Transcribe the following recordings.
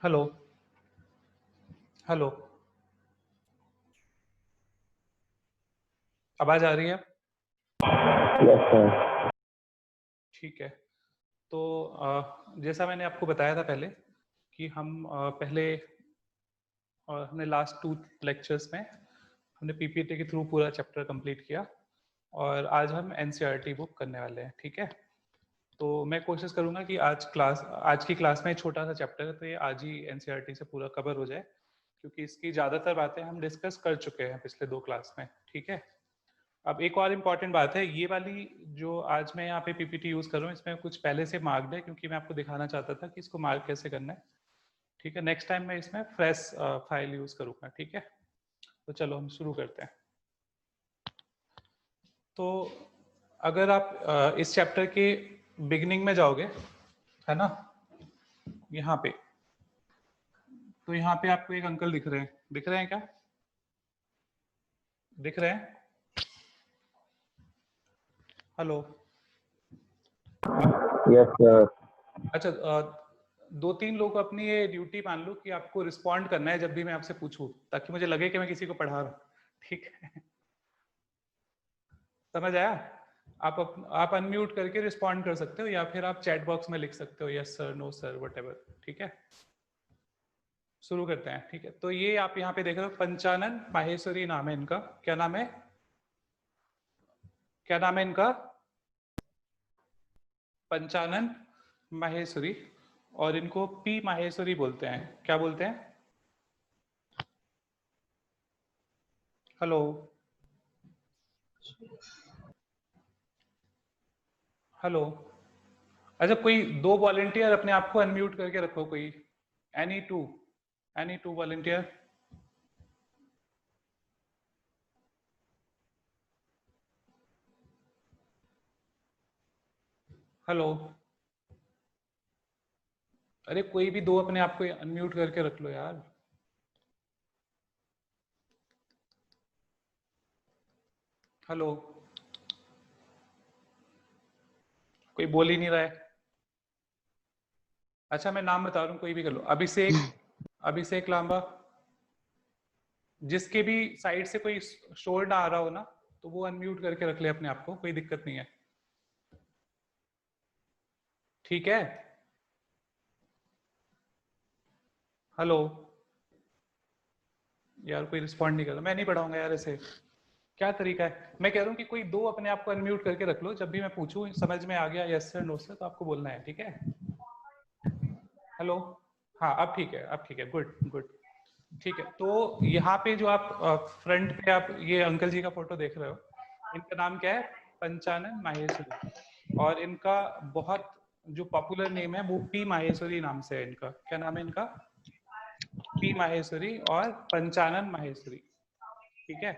Hello. Hello. आवाज आ रही है? Yes sir. ठीक है। तो जैसा मैंने आपको बताया था पहले कि हम पहले हमने लास्ट 2 लेक्चर्स में हमने पीपीटी के थ्रू पूरा चैप्टर कंप्लीट किया और आज हम एनसीईआरटी बुक करने वाले हैं। ठीक है। तो मैं कोशिश करूंगा कि आज की क्लास में छोटा सा चैप्टर है तो ये आज ही एनसीईआरटी से पूरा कवर हो जाए, क्योंकि इसकी ज़्यादातर बातें हम डिस्कस कर चुके हैं पिछले 2 क्लास में। ठीक है। अब एक और इम्पॉर्टेंट बात है, ये वाली जो आज मैं यहाँ पे पीपीटी यूज कर रहा हूँ इसमें कुछ पहले से मार्क्ड है, क्योंकि मैं आपको दिखाना चाहता था कि इसको मार्क कैसे करना है। ठीक है। नेक्स्ट टाइम मैं इसमें फ्रेश फाइल यूज करूंगा। ठीक है। तो चलो हम शुरू करते हैं। तो अगर आप इस चैप्टर के बिगिनिंग में जाओगे, है ना, यहाँ पे, तो यहाँ पे आपको एक अंकल दिख रहे हैं। दिख रहे हैं क्या? दिख रहे हैं? हेलो। Yes sir. अच्छा, 2-3 लोग अपनी ये ड्यूटी मान लो कि आपको रिस्पॉन्ड करना है जब भी मैं आपसे पूछूं, ताकि मुझे लगे कि मैं किसी को पढ़ा रहा हूँ। ठीक है। समझ आया? आप अनम्यूट करके रिस्पॉन्ड कर सकते हो या फिर आप चैट बॉक्स में लिख सकते हो yes sir, no sir, whatever. ठीक है। शुरू करते हैं। ठीक है। तो ये आप यहाँ पे देख रहे हो, पंचानन माहेश्वरी नाम है इनका। क्या नाम है? क्या नाम है इनका? पंचानन माहेश्वरी। और इनको पी माहेश्वरी बोलते हैं। क्या बोलते हैं? हेलो। हेलो। अच्छा, कोई 2 वॉलेंटियर अपने आप को अनम्यूट करके रखो कोई। Any two, any 2 volunteer. Hello. अरे कोई भी 2 अपने आप को अनम्यूट करके रख लो यार। हेलो। कोई बोल ही नहीं रहा है। अच्छा, मैं नाम बता रहा हूँ, कोई भी कर लो। अभिषेक, अभिषेक लांबा। जिसके भी साइड से कोई शोर ना आ रहा हो ना, तो वो अनम्यूट करके रख ले अपने आप को, कोई दिक्कत नहीं है। ठीक है। हेलो। यार कोई रिस्पॉन्ड नहीं कर रहा, मैं नहीं पढ़ाऊंगा यार ऐसे। क्या तरीका है? मैं कह रहा हूँ कि कोई 2 अपने आप को अनम्यूट करके रख लो, जब भी मैं पूछूं समझ में आ गया यस सर नो सर, तो आपको बोलना है। ठीक है। हेलो। हाँ, अब ठीक है, अब ठीक है, गुड गुड। ठीक है। तो यहाँ पे जो आप फ्रंट पे आप ये अंकल जी का फोटो देख रहे हो, इनका नाम क्या है? पंचानन माहेश्वरी। और इनका बहुत जो पॉपुलर नेम है वो पी माहेश्वरी नाम से है। इनका क्या नाम है? इनका पी माहेश्वरी और पंचानन माहेश्वरी। ठीक है।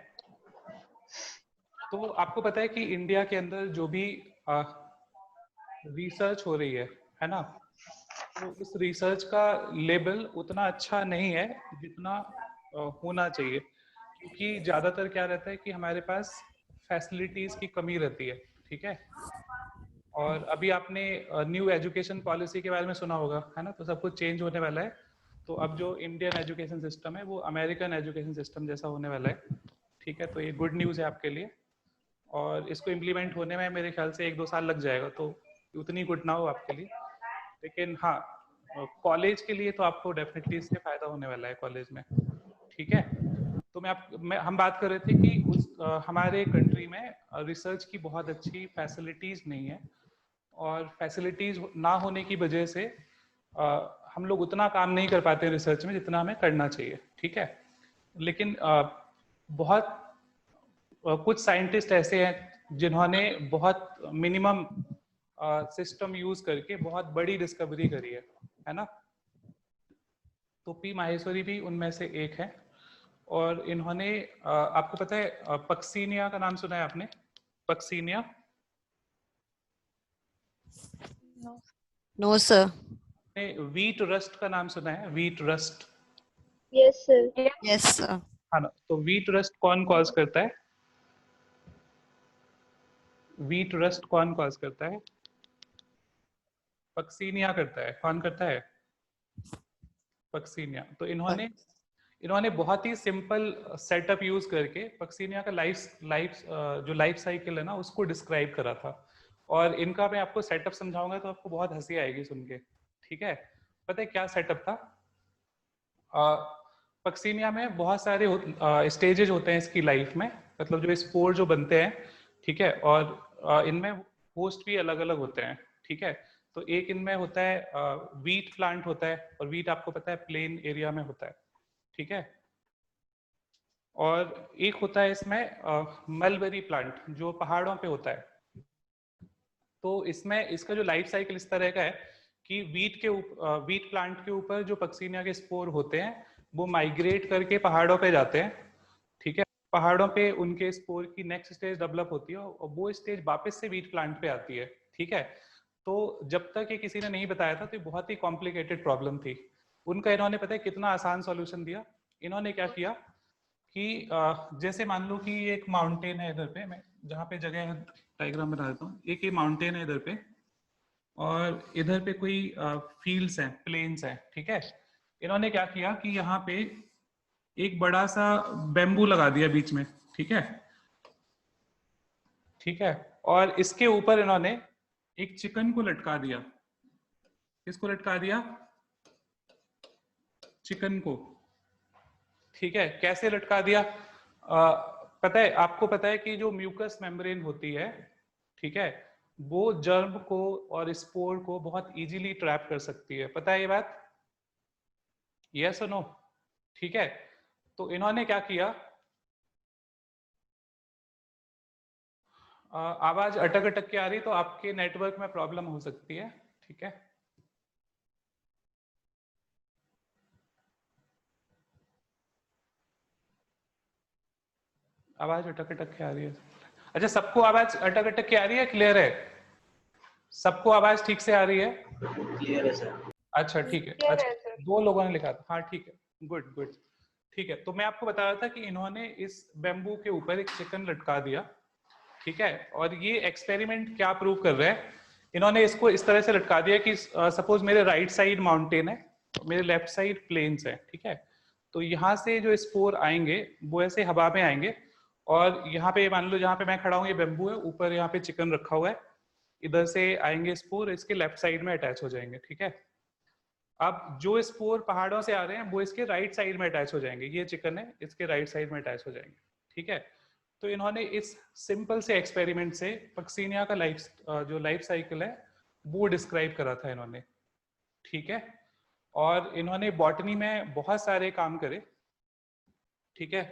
तो आपको पता है कि इंडिया के अंदर जो भी रिसर्च हो रही है ना, तो उस रिसर्च का लेवल उतना अच्छा नहीं है जितना होना चाहिए, क्योंकि ज़्यादातर क्या रहता है कि हमारे पास फैसिलिटीज़ की कमी रहती है। ठीक है। और अभी आपने न्यू एजुकेशन पॉलिसी के बारे में सुना होगा, है ना, तो सब कुछ चेंज होने वाला है। तो अब जो इंडियन एजुकेशन सिस्टम है वो अमेरिकन एजुकेशन सिस्टम जैसा होने वाला है। ठीक है। तो ये गुड न्यूज़ है आपके लिए। और इसको इम्प्लीमेंट होने में मेरे ख्याल से 1-2 साल लग जाएगा, तो उतनी गुड ना हो आपके लिए। लेकिन हाँ, कॉलेज के लिए तो आपको डेफिनेटली इससे फायदा होने वाला है कॉलेज में। ठीक है। तो हम बात कर रहे थे कि हमारे कंट्री में रिसर्च की बहुत अच्छी फैसिलिटीज नहीं है, और फैसिलिटीज ना होने की वजह से हम लोग उतना काम नहीं कर पाते रिसर्च में जितना हमें करना चाहिए। ठीक है। लेकिन बहुत कुछ साइंटिस्ट ऐसे हैं जिन्होंने बहुत मिनिमम सिस्टम यूज करके बहुत बड़ी डिस्कवरी करी है ना। तो पी माहेश्वरी भी उनमें से एक है। और इन्होंने आपको पता है पक्सीनिया का नाम सुना है आपने? Puccinia. No sir. Wheat rust का नाम सुना है? Wheat rust. Yes sir. Yes sir. हाँ ना, तो व्हीट रस्ट कौन कॉज करता है? व्हीट रस्ट कौन कॉज करता है? पक्सीनिया करता है। कौन करता है? पक्सीनिया। तो इन्होंने बहुत ही सिंपल सेटअप यूज करके पक्सीनिया का जो लाइफ साइकिल है ना उसको डिस्क्राइब करा था। और इनका मैं आपको सेटअप समझाऊंगा तो आपको बहुत हंसी आएगी सुन के, ठीक है। पता है क्या सेटअप था? पक्सीनिया में बहुत सारे स्टेजेस होते हैं इसकी लाइफ में, मतलब जो स्पोर जो बनते हैं, ठीक है। और इनमें होस्ट भी अलग अलग होते हैं, ठीक है। तो एक इनमें होता है वीट प्लांट होता है, और वीट आपको पता है प्लेन एरिया में होता है, ठीक है। और एक होता है इसमें मलबेरी प्लांट जो पहाड़ों पे होता है। तो इसमें इसका जो लाइफ साइकिल इस तरह का है कि वीट प्लांट के ऊपर जो पक्सीनिया के स्पोर होते हैं वो माइग्रेट करके पहाड़ों पे जाते हैं, ठीक है। पहाड़ों पे उनके स्पोर की नेक्स्ट स्टेज डेवलप होती है और वो स्टेज वापस से वीट प्लांट पे आती है, ठीक है। तो जब तक ये किसी ने नहीं बताया था तो ये बहुत ही कॉम्प्लिकेटेड प्रॉब्लम थी उनका। इन्होंने पता है कितना आसान सॉल्यूशन दिया। इन्होंने क्या किया कि जैसे मान लो कि एक माउंटेन है इधर पे, मैं जहाँ पे जगह डायग्राम बना देता हूँ। एक ये माउंटेन है इधर पे और इधर पे कोई फील्ड्स हैं, प्लेन्स हैं, ठीक है। इन्होंने क्या किया कि यहाँ पे एक बड़ा सा बेम्बू लगा दिया बीच में, ठीक है, ठीक है। और इसके ऊपर इन्होंने एक चिकन को लटका दिया। किसको लटका दिया? चिकन को, ठीक है। कैसे लटका दिया? पता है आपको, पता है कि जो म्यूकस मेम्ब्रेन होती है, ठीक है, वो जर्म को और स्पोर को बहुत इजीली ट्रैप कर सकती है। पता है ये बात? यस और नो? ठीक है। तो इन्होंने क्या किया, आवाज अटक अटक के आ रही तो आपके नेटवर्क में प्रॉब्लम हो सकती है, ठीक है। आवाज अटक अटक के आ रही है। अच्छा, सबको आवाज अटक अटक के आ रही है? क्लियर है? सबको आवाज ठीक से आ रही है? क्लियर है सर। अच्छा ठीक है। अच्छा, दो लोगों ने लिखा था, हाँ ठीक है, गुड गुड, ठीक है। तो मैं आपको बता रहा था कि इन्होंने इस बेम्बू के ऊपर एक चिकन लटका दिया, ठीक है। और ये एक्सपेरिमेंट क्या प्रूव कर रहा है, इन्होंने इसको इस तरह से लटका दिया कि सपोज मेरे राइट साइड माउंटेन है, मेरे लेफ्ट साइड प्लेन्स है, ठीक है। तो यहाँ से जो स्पोर आएंगे वो ऐसे हवा में आएंगे, और यहाँ पे मान लो जहाँ पे मैं खड़ा हूँ ये बेम्बू है, ऊपर यहाँ पे चिकन रखा हुआ है, इधर से आएंगे स्पोर, इसके लेफ्ट साइड में अटैच हो जाएंगे, ठीक है। अब जो स्पोर पहाड़ों से आ रहे हैं वो इसके राइट साइड में अटैच हो जाएंगे, ये चिकन है इसके राइट साइड में अटैच हो जाएंगे, ठीक है। तो इन्होंने इस सिंपल से एक्सपेरिमेंट से पक्सीनिया का जो लाइफ साइकिल है वो डिस्क्राइब करा था इन्होंने, ठीक है। और इन्होंने बॉटनी में बहुत सारे काम करे, ठीक है।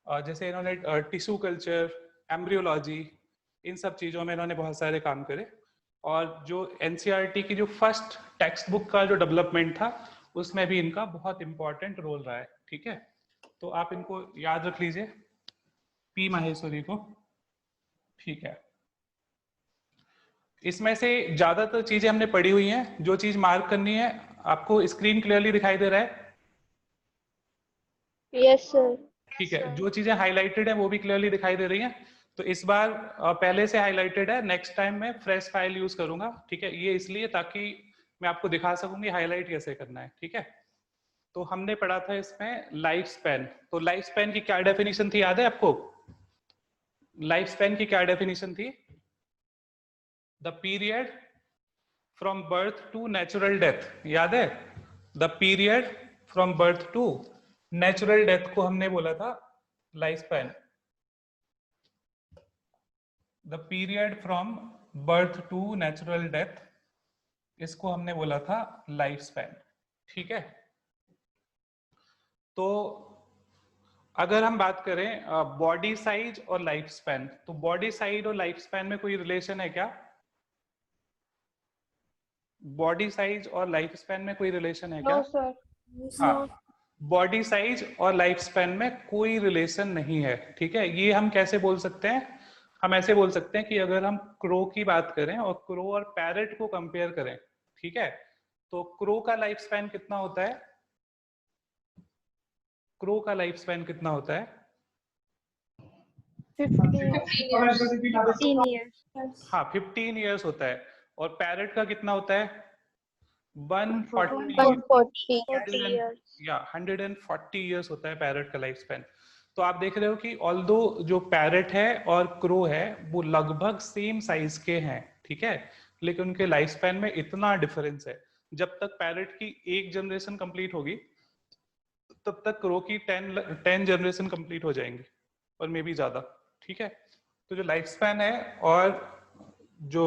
जैसे इन्होंने टिश्यू कल्चर, एम्ब्रियोलॉजी, इन सब चीज़ों में इन्होंने बहुत सारे काम करे। और जो एनसीईआरटी की जो फर्स्ट टेक्स्ट बुक का जो डेवलपमेंट था उसमें भी इनका बहुत इंपॉर्टेंट रोल रहा है, ठीक है। तो आप इनको याद रख लीजिए, पी माहेश्वरी को, ठीक है। इसमें से ज्यादातर चीजें हमने पढ़ी हुई हैं, जो चीज मार्क करनी है आपको स्क्रीन क्लियरली दिखाई दे रहा है? Yes sir. ठीक है, जो चीजें हाईलाइटेड है वो भी क्लियरली दिखाई दे रही हैं। तो इस बार पहले से हाईलाइटेड है, नेक्स्ट टाइम मैं फ्रेश फाइल यूज करूंगा, ठीक है। ये इसलिए ताकि मैं आपको दिखा सकूंगी हाईलाइट कैसे करना है, ठीक है। तो हमने पढ़ा था इसमें लाइफ स्पैन। तो लाइफ स्पैन की क्या डेफिनेशन थी, याद है आपको? लाइफ स्पैन की क्या डेफिनेशन थी? The period from birth to natural death, याद है? The period from birth to natural death को हमने बोला था life span. The period from birth to natural death, इसको हमने बोला था लाइफ स्पैन, ठीक है। तो अगर हम बात करें बॉडी साइज और लाइफ स्पैन, तो बॉडी साइज और लाइफ स्पैन में कोई रिलेशन है क्या? बॉडी साइज और लाइफ स्पैन में कोई रिलेशन है क्या? No sir. हाँ, बॉडी साइज और लाइफ स्पैन में कोई रिलेशन नहीं है, ठीक है। ये हम कैसे बोल सकते हैं? हम ऐसे बोल सकते हैं कि अगर हम क्रो की बात करें और क्रो और पैरेट को कंपेयर करें, ठीक है, तो क्रो का लाइफ स्पैन कितना होता है? क्रो का लाइफ स्पैन कितना होता है? 15 years। हाँ, 15 ईयर्स होता है। और पैरेट का कितना होता है? 140 140 years. या 140 इयर्स होता है पैरट का लाइफ स्पैन। तो आप देख रहे हो कि ऑल्दो जो पैरट है और क्रो है वो लगभग सेम साइज के हैं, ठीक है, लेकिन उनके लाइफ स्पैन में इतना डिफरेंस है। जब तक पैरट की एक जनरेशन कंप्लीट होगी तब तक क्रो की 10 जनरेशन कंप्लीट हो जाएंगे और मे बी ज्यादा, ठीक है। तो जो लाइफ स्पैन है और जो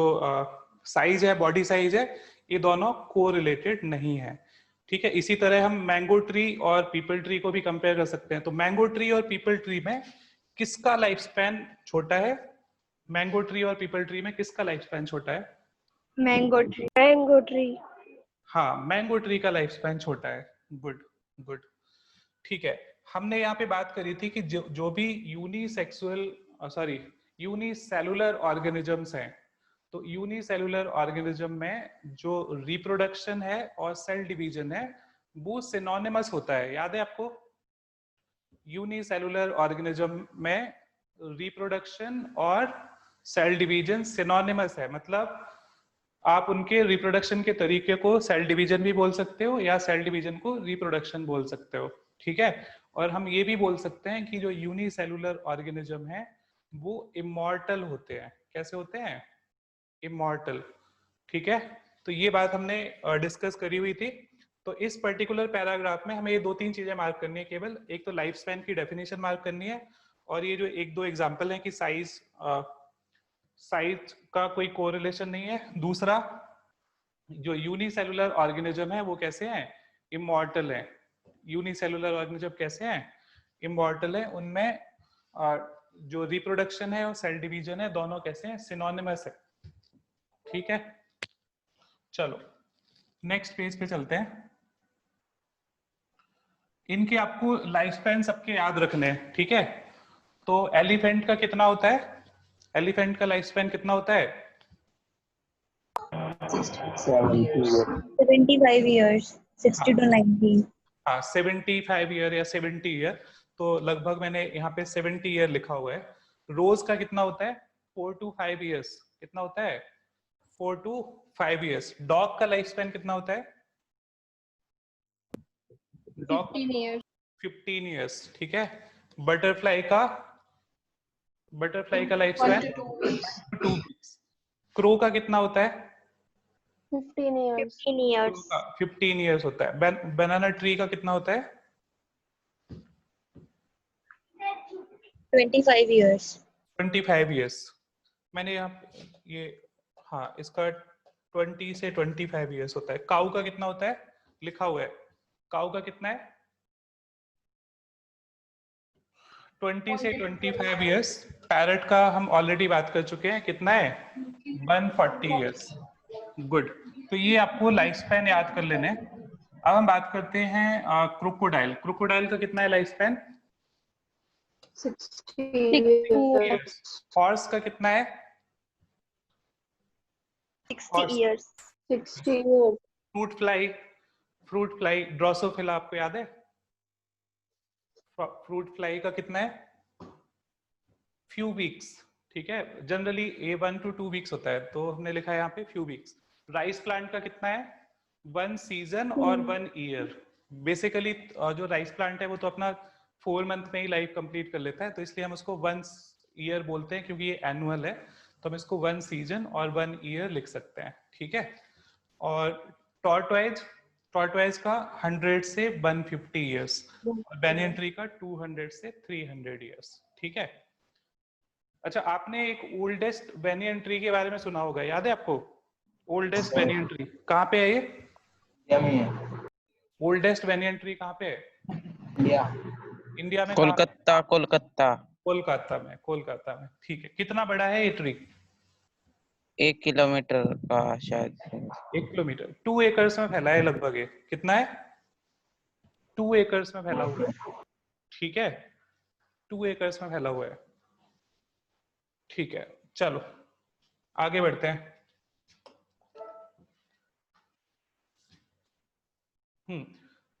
साइज है, बॉडी साइज है, ये दोनों को रिलेटेड नहीं है, ठीक है। इसी तरह हम मैंगो ट्री और पीपल ट्री को भी कंपेयर कर सकते हैं। तो मैंगो ट्री और पीपल ट्री में किसका लाइफ स्पैन छोटा है? मैंगो ट्री और पीपल ट्री में किसका लाइफ स्पैन छोटा है? Mango tree. Mango tree. हाँ, मैंगो ट्री का लाइफ स्पैन छोटा है। गुड गुड, ठीक है। हमने यहाँ पे बात करी थी कि जो भी यूनिसेलुलर ऑर्गेनिजम्स हैं, तो यूनिसेलुलर ऑर्गेनिज्म में जो रिप्रोडक्शन है और सेल डिवीजन है वो सिनोनिमस होता है। याद है आपको? यूनिसेलुलर ऑर्गेनिज्म में रिप्रोडक्शन और सेल डिवीजन सिनोनिमस है, मतलब आप उनके रिप्रोडक्शन के तरीके को सेल डिवीजन भी बोल सकते हो या सेल डिवीजन को रिप्रोडक्शन बोल सकते हो, ठीक है। और हम ये भी बोल सकते हैं कि जो यूनिसेलुलर ऑर्गेनिज्म है वो इमॉर्टल होते हैं। कैसे होते हैं? इमॉर्टल, ठीक है। तो ये बात हमने डिस्कस करी हुई थी। तो इस पर्टिकुलर पैराग्राफ में हमें ये 2-3 चीजें मार्क करनी है केवल। एक तो लाइफ स्पैन की डेफिनेशन मार्क करनी है, और ये जो 1-2 एग्जांपल है कि साइज का कोई कोरिलेशन नहीं है। दूसरा, जो यूनिसेलुलर ऑर्गेनिज्म है वो कैसे हैं? इमॉर्टल है। यूनिसेलुलर ऑर्गेनिज्म कैसे हैं? इमॉर्टल है। उनमें जो रिप्रोडक्शन है और सेल डिवीजन है दोनों कैसे हैं? सिनोनिमस है, ठीक है। चलो नेक्स्ट पेज पे चलते हैं। इनके आपको लाइफ स्पैन सबके याद रखने हैं, ठीक है। तो एलिफेंट का कितना होता है? एलिफेंट का लाइफ स्पैन कितना होता है? 75 years, 60 to 90. हाँ, 75 ईयर या 70 ईयर। तो लगभग मैंने यहाँ पे 70 ईयर लिखा हुआ है। रोज का कितना होता है? 4 to 5 ईयर्स। कितना होता है? 4 to 5 ईयर्स। डॉग का लाइफ स्पैन कितना होता है? Dog 15 years. 15 ईयर्स, ठीक है। बटरफ्लाई का लाइफ स्पैन 2 वीक्स। क्रो का कितना होता है? 15 years. 15 years. 15 ईयर्स होता है। बनाना ट्री का कितना होता है? 25 years. 25 ईयर्स। मैंने यहाँ ये, हाँ, इसका 20 से 25 ईयर्स होता है। काऊ का कितना होता है? लिखा हुआ है। काऊ का कितना है? 20 से 25 ईयर्स। पैरट का हम ऑलरेडी बात कर चुके हैं, कितना है? 140 ईयर्स। गुड। तो ये आपको लाइफ स्पैन याद कर लेने। अब हम बात करते हैं क्रोकोडाइल। क्रोकोडाइल का कितना है लाइफ स्पैन? 60 years. हॉर्स का कितना है? 60 years. 60 years. Fruit fly Drosophila आपको याद है? फ्रूट फ्लाई का कितना है? फ्यू वीक्स, ठीक है। जनरली 1 to 2 वीक्स होता है, तो हमने लिखा है यहाँ पे फ्यू वीक्स। राइस प्लांट का कितना है? 1 सीजन और 1 ईयर। बेसिकली जो राइस प्लांट है वो तो अपना 4 मंथ में ही लाइफ कंप्लीट कर लेता है, तो इसलिए हम उसको 1 ईयर बोलते हैं क्योंकि ये एनुअल है। तो हम इसको 1 सीजन और 1 ईयर लिख सकते हैं, ठीक है। और टॉर्टोइज का 100 से 150 ईयर्स, और बैनियन ट्री का 200 से 300 ईयर्स, ठीक है। अच्छा, आपने एक ओल्डेस्ट बैनियन ट्री के बारे में सुना होगा, याद है आपको? ओल्डेस्ट बैनियन ट्री कहाँ पे है? ये ओल्डेस्ट बैनियन ट्री कहाँ पे है? इंडिया में। कोलकाता में, ठीक है। कितना बड़ा है ये ट्री? 1 किलोमीटर का शायद। 1 किलोमीटर, 2 एकर्स में फैला है लगभग। ये कितना है? 2 एकर्स में फैला हुआ है, ठीक है। 2 एकर्स में फैला हुआ है, ठीक है। चलो आगे बढ़ते हैं।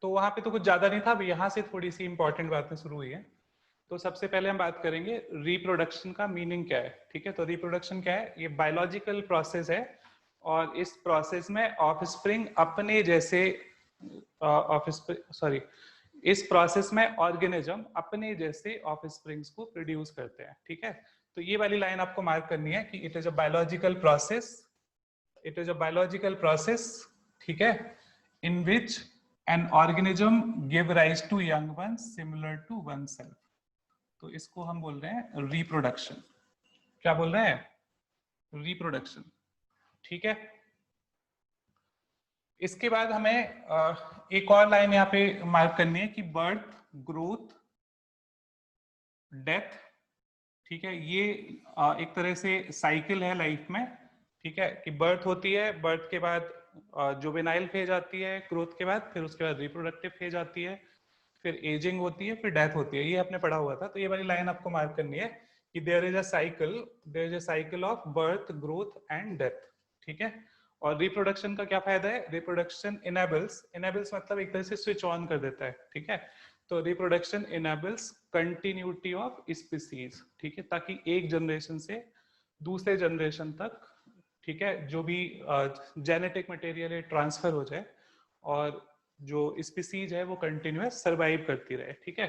तो वहां पे तो कुछ ज्यादा नहीं था, अब यहाँ से थोड़ी सी इंपॉर्टेंट बातें शुरू हुई है। तो सबसे पहले हम बात करेंगे रिप्रोडक्शन का मीनिंग क्या है, ठीक है। तो रिप्रोडक्शन क्या है? ये बायोलॉजिकल प्रोसेस है और इस प्रोसेस में ऑफस्प्रिंग अपने जैसे इस प्रोसेस में ऑर्गेनिज्म अपने जैसे ऑफस्प्रिंग्स को प्रोड्यूस करते हैं। ठीक है, तो ये वाली लाइन आपको मार्क करनी है कि it is a biological process, it is a biological process, ठीक है, in which an organism give rise to young one similar to oneself. तो इसको हम बोल रहे हैं रिप्रोडक्शन। क्या बोल रहे हैं? रिप्रोडक्शन। ठीक है, इसके बाद हमें एक और लाइन यहाँ पे मार्क करनी है कि बर्थ, ग्रोथ, डेथ। ठीक है, ये एक तरह से साइकिल है लाइफ में। ठीक है, कि बर्थ होती है, बर्थ के बाद जुवेनाइल फेज आती है, ग्रोथ के बाद, फिर उसके बाद रिप्रोडक्टिव फेज आती है, फिर एजिंग होती है, फिर डेथ होती है। ये आपने पढ़ा हुआ था। तो ये वाली लाइन आपको मार्क करनी है कि there is a cycle of birth, growth and death. ठीक है, और रिप्रोडक्शन का क्या फायदा है? रिप्रोडक्शन इनेबल्स मतलब एक तरह से स्विच ऑन कर देता है। ठीक है, तो reproduction enables continuity of species. ठीक है, ताकि एक जनरेशन से दूसरे जनरेशन तक, ठीक है, जो भी जेनेटिक मटेरियल है ट्रांसफर हो जाए और जो स्पीसीज है वो कंटिन्यूअस सरवाइव करती रहे। ठीक है,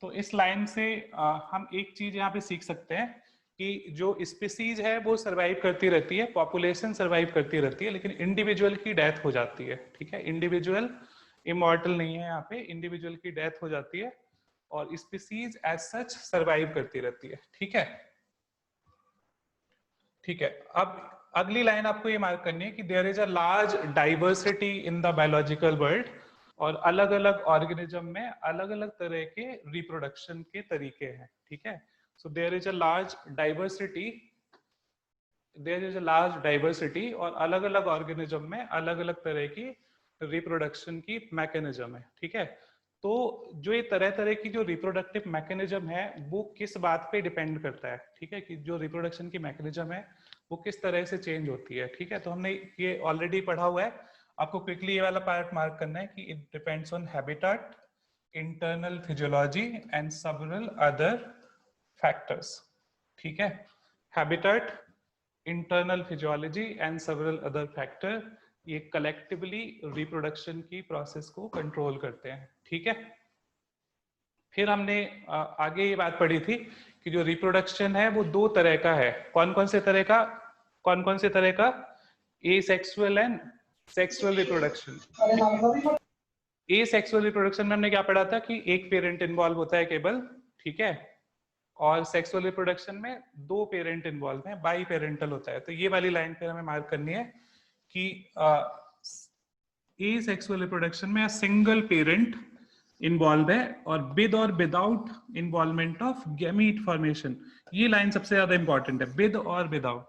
तो इस लाइन से हम एक चीज यहाँ पे सीख सकते हैं कि जो स्पीसीज है वो सरवाइव करती रहती है, पॉपुलेशन सरवाइव करती रहती है, लेकिन इंडिविजुअल की डेथ हो जाती है। ठीक है, इंडिविजुअल इमॉर्टल नहीं है यहाँ पे, इंडिविजुअल की डेथ हो जाती है और स्पीसीज एज सच सरवाइव करती रहती है। ठीक है, ठीक है, अब अगली लाइन आपको ये मार्क करनी है कि there is a large diversity in the biological world, और अलग अलग ऑर्गेनिज्म में अलग अलग तरह के रिप्रोडक्शन के तरीके हैं। ठीक है, so there is a large diversity और अलग अलग ऑर्गेनिज्म में अलग अलग तरह की रिप्रोडक्शन की मैकेनिज्म है। ठीक है, तो जो ये तरह तरह की जो रिप्रोडक्टिव मैकेनिज्म है वो किस बात पे डिपेंड करता है? ठीक है, कि जो रिप्रोडक्शन की मैकेनिज्म है वो किस तरह से चेंज होती है। ठीक है, तो हमने ये ऑलरेडी पढ़ा हुआ है। आपको क्विकली ये वाला पार्ट मार्क करना है कि it depends on habitat, internal physiology and several other factors. ठीक है, habitat, internal physiology and several other factor, ये कलेक्टिवली रिप्रोडक्शन की प्रोसेस को कंट्रोल करते हैं। ठीक है, फिर हमने आगे ये बात पढ़ी थी कि जो रिप्रोडक्शन है वो दो तरह का है। कौन कौन से तरह का? Asexual and sexual reproduction. Asexual reproduction में हमने क्या पढ़ा था कि एक पेरेंट इन्वॉल्व होता है केवल। ठीक है, और सेक्सुअल रिप्रोडक्शन में दो पेरेंट इन्वॉल्व हैं, बाई पेरेंटल होता है। तो ये वाली लाइन फिर हमें मार्क करनी है कि एसेक्सुअल रिप्रोडक्शन में सिंगल पेरेंट इन्वॉल्व है और विद और without involvement of gamete formation. ये लाइन सबसे ज्यादा इंपॉर्टेंट है, विद और विदाउट।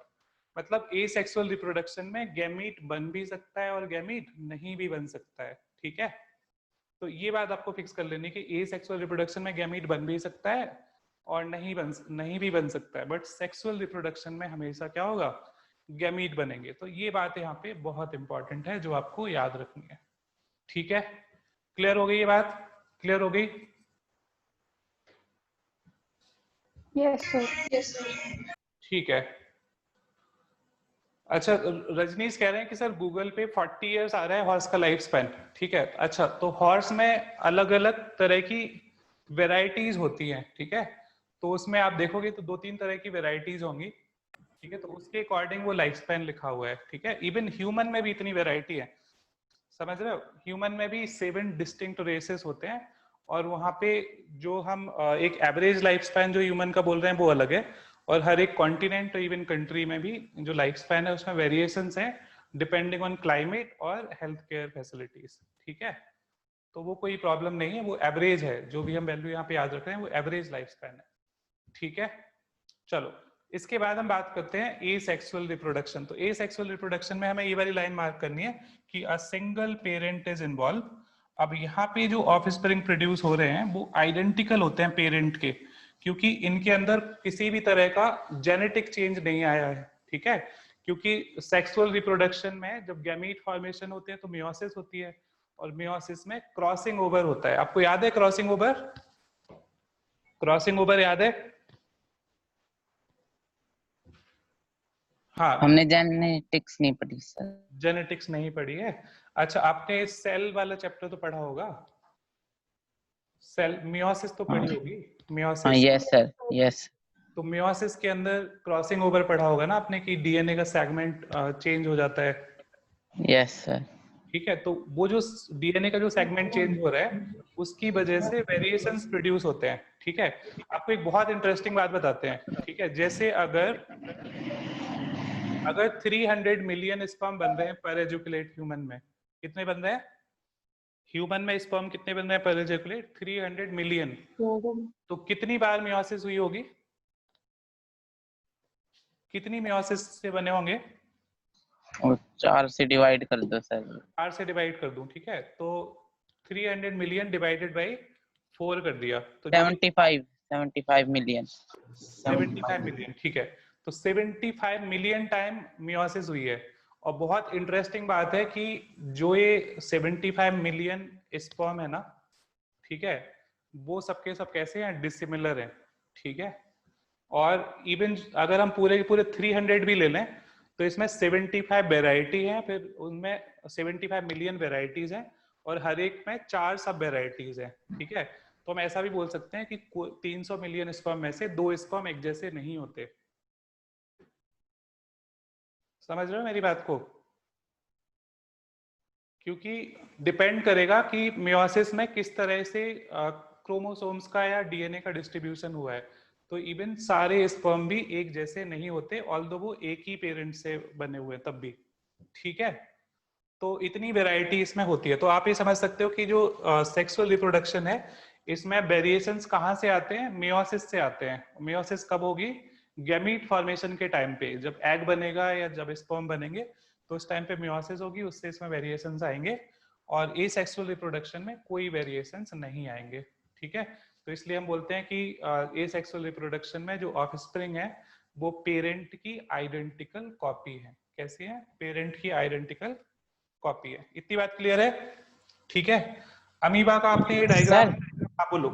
मतलब एसेक्सुअल रिप्रोडक्शन में गैमीट बन भी सकता है और गैमीट नहीं भी बन सकता है। ठीक है, तो ये बात आपको फिक्स कर लेनी कि एसेक्सुअल रिप्रोडक्शन में गैमीट बन भी सकता है और नहीं भी बन सकता है, बट सेक्सुअल रिप्रोडक्शन में हमेशा क्या होगा? गैमीट बनेंगे। तो ये बात यहाँ पे बहुत इंपॉर्टेंट है जो आपको याद रखनी है। ठीक है, क्लियर हो गई ये बात? क्लियर हो गई? Yes, sir. ठीक है। अच्छा, रजनीश कह रहे हैं कि सर गूगल पे 40 इयर्स आ रहा है हॉर्स का लाइफ स्पैन। ठीक है, अच्छा, तो हॉर्स में अलग अलग तरह की वेराइटीज होती हैं। ठीक है, तो उसमें आप देखोगे तो 2-3 तरह की वेराइटीज होंगी। ठीक है, तो उसके अकॉर्डिंग वो लाइफ स्पैन लिखा हुआ है। ठीक है, इवन ह्यूमन में भी इतनी वेराइटी है, समझ रहे हो? ह्यूमन में भी 7 डिस्टिंक्ट रेसेस होते हैं और वहां पे जो हम एक एवरेज लाइफ स्पैन जो ह्यूमन का बोल रहे हैं वो अलग है, और हर एक कॉन्टिनेंट इवन कंट्री में भी जो लाइफ स्पैन है उसमें वेरिएशंस हैं डिपेंडिंग ऑन क्लाइमेट और हेल्थ केयर फैसिलिटीज। ठीक है, तो वो कोई प्रॉब्लम नहीं है, वो एवरेज है। जो भी हम वैल्यू यहाँ पे याद रख रहे हैं वो एवरेज लाइफ स्पैन है। ठीक है, चलो इसके बाद हम बात करते हैं एसेक्सुअल रिप्रोडक्शन। तो एसेक्सुअल रिप्रोडक्शन में हमें ये वाली लाइन मार्क करनी है कि a single parent is involve. अब यहाँ पे जो ऑफस्प्रिंग प्रोड्यूस हो रहे हैं वो आइडेंटिकल होते हैं पेरेंट के, क्योंकि इनके अंदर किसी भी तरह का जेनेटिक चेंज नहीं आया है। ठीक है, क्योंकि सेक्सुअल रिप्रोडक्शन में जब गैमीट फॉर्मेशन होते हैं तो मियोसिस होती है, और मियोसिस में क्रॉसिंग ओवर होता है। आपको याद है क्रॉसिंग ओवर? क्रॉसिंग ओवर याद है? हाँ, हमने जेनेटिक्स नहीं पढ़ी सर। जेनेटिक्स नहीं पढ़ी है। अच्छा, आपने सेल वाला चैप्टर तो पढ़ा होगा, सेल मियोसिस तो पढ़ी होगी, हाँ मियोसिस। Yes sir, yes. तो मियोसिस के अंदर क्रॉसिंग ओवर पढ़ा होगा ना आपने, कि डीएनए का सेगमेंट चेंज हो जाता है। Yes sir. ठीक है, तो वो जो डीएनए का जो सेगमेंट चेंज हो रहा है उसकी वजह से वेरिएशंस प्रोड्यूस होते हैं। ठीक है, आपको एक बहुत इंटरेस्टिंग बात बताते हैं। ठीक है, जैसे अगर 300 मिलियन स्पर्म बन रहे हैं पर एजुकुलेट ह्यूमन में, कितने बन रहे हैं ह्यूमन में स्पर्म, कितने बन रहे हैं पर एजुकुलेट? 300 मिलियन। तो कितनी बार मियोसिस हुई होगी, कितनी मियोसिस से बने होंगे? और 4 से डिवाइड कर दो सर। 4 से डिवाइड कर दूं, ठीक है, तो 300 मिलियन डिवाइडेड बाई 4 कर दिया तो जो 75 मिलियन। 75 मिलियन। ठीक है, तो 75 मिलियन टाइम मियोसिस हुई है। और बहुत इंटरेस्टिंग बात है कि जो ये 75 मिलियन स्पर्म है ना, ठीक है, वो सबके सब कैसे हैं? डिसिमिलर हैं। ठीक है, और इवन अगर हम पूरे के पूरे 300 भी ले लें तो इसमें 75 वेराइटी है, फिर उनमें 75 मिलियन वेराइटीज हैं, और हर एक में 4 सब वेराइटीज हैं। ठीक है, तो हम ऐसा भी बोल सकते हैं कि 300 मिलियन स्पर्म में से 2 स्पर्म एक जैसे नहीं होते। समझ रहे हो मेरी बात को? क्योंकि डिपेंड करेगा कि मियोसिस में किस तरह से क्रोमोसोम्स का या डीएनए का डिस्ट्रीब्यूशन हुआ है। तो इवन सारे स्पर्म भी एक जैसे नहीं होते, ऑल्दो वो एक ही पेरेंट से बने हुए हैं तब भी। ठीक है, तो इतनी वैरायटी इसमें होती है। तो आप ये समझ सकते हो कि जो सेक्सुअल रिप्रोडक्शन है इसमें वेरिएशंस कहाँ से आते हैं? मियोसिस से आते हैं। मियोसिस कब होगी? गैमीट फॉर्मेशन के टाइम पे, जब एग बनेगा या जब स्पर्म बनेंगे तो उस टाइम पे मियोसिस होगी, उससे इसमें वेरिएशंस आएंगे। और एसेक्सुअल रिप्रोडक्शन में कोई वेरिएशंस नहीं आएंगे। ठीक है, तो इसलिए हम बोलते हैं कि एसेक्सुअल रिप्रोडक्शन में जो ऑफस्प्रिंग है वो पेरेंट की आइडेंटिकल कॉपी है। कैसी है? पेरेंट की आइडेंटिकल कॉपी है। इतनी बात क्लियर है? ठीक है, अमीबा का आपने ये डायग्राम, आप बोलो।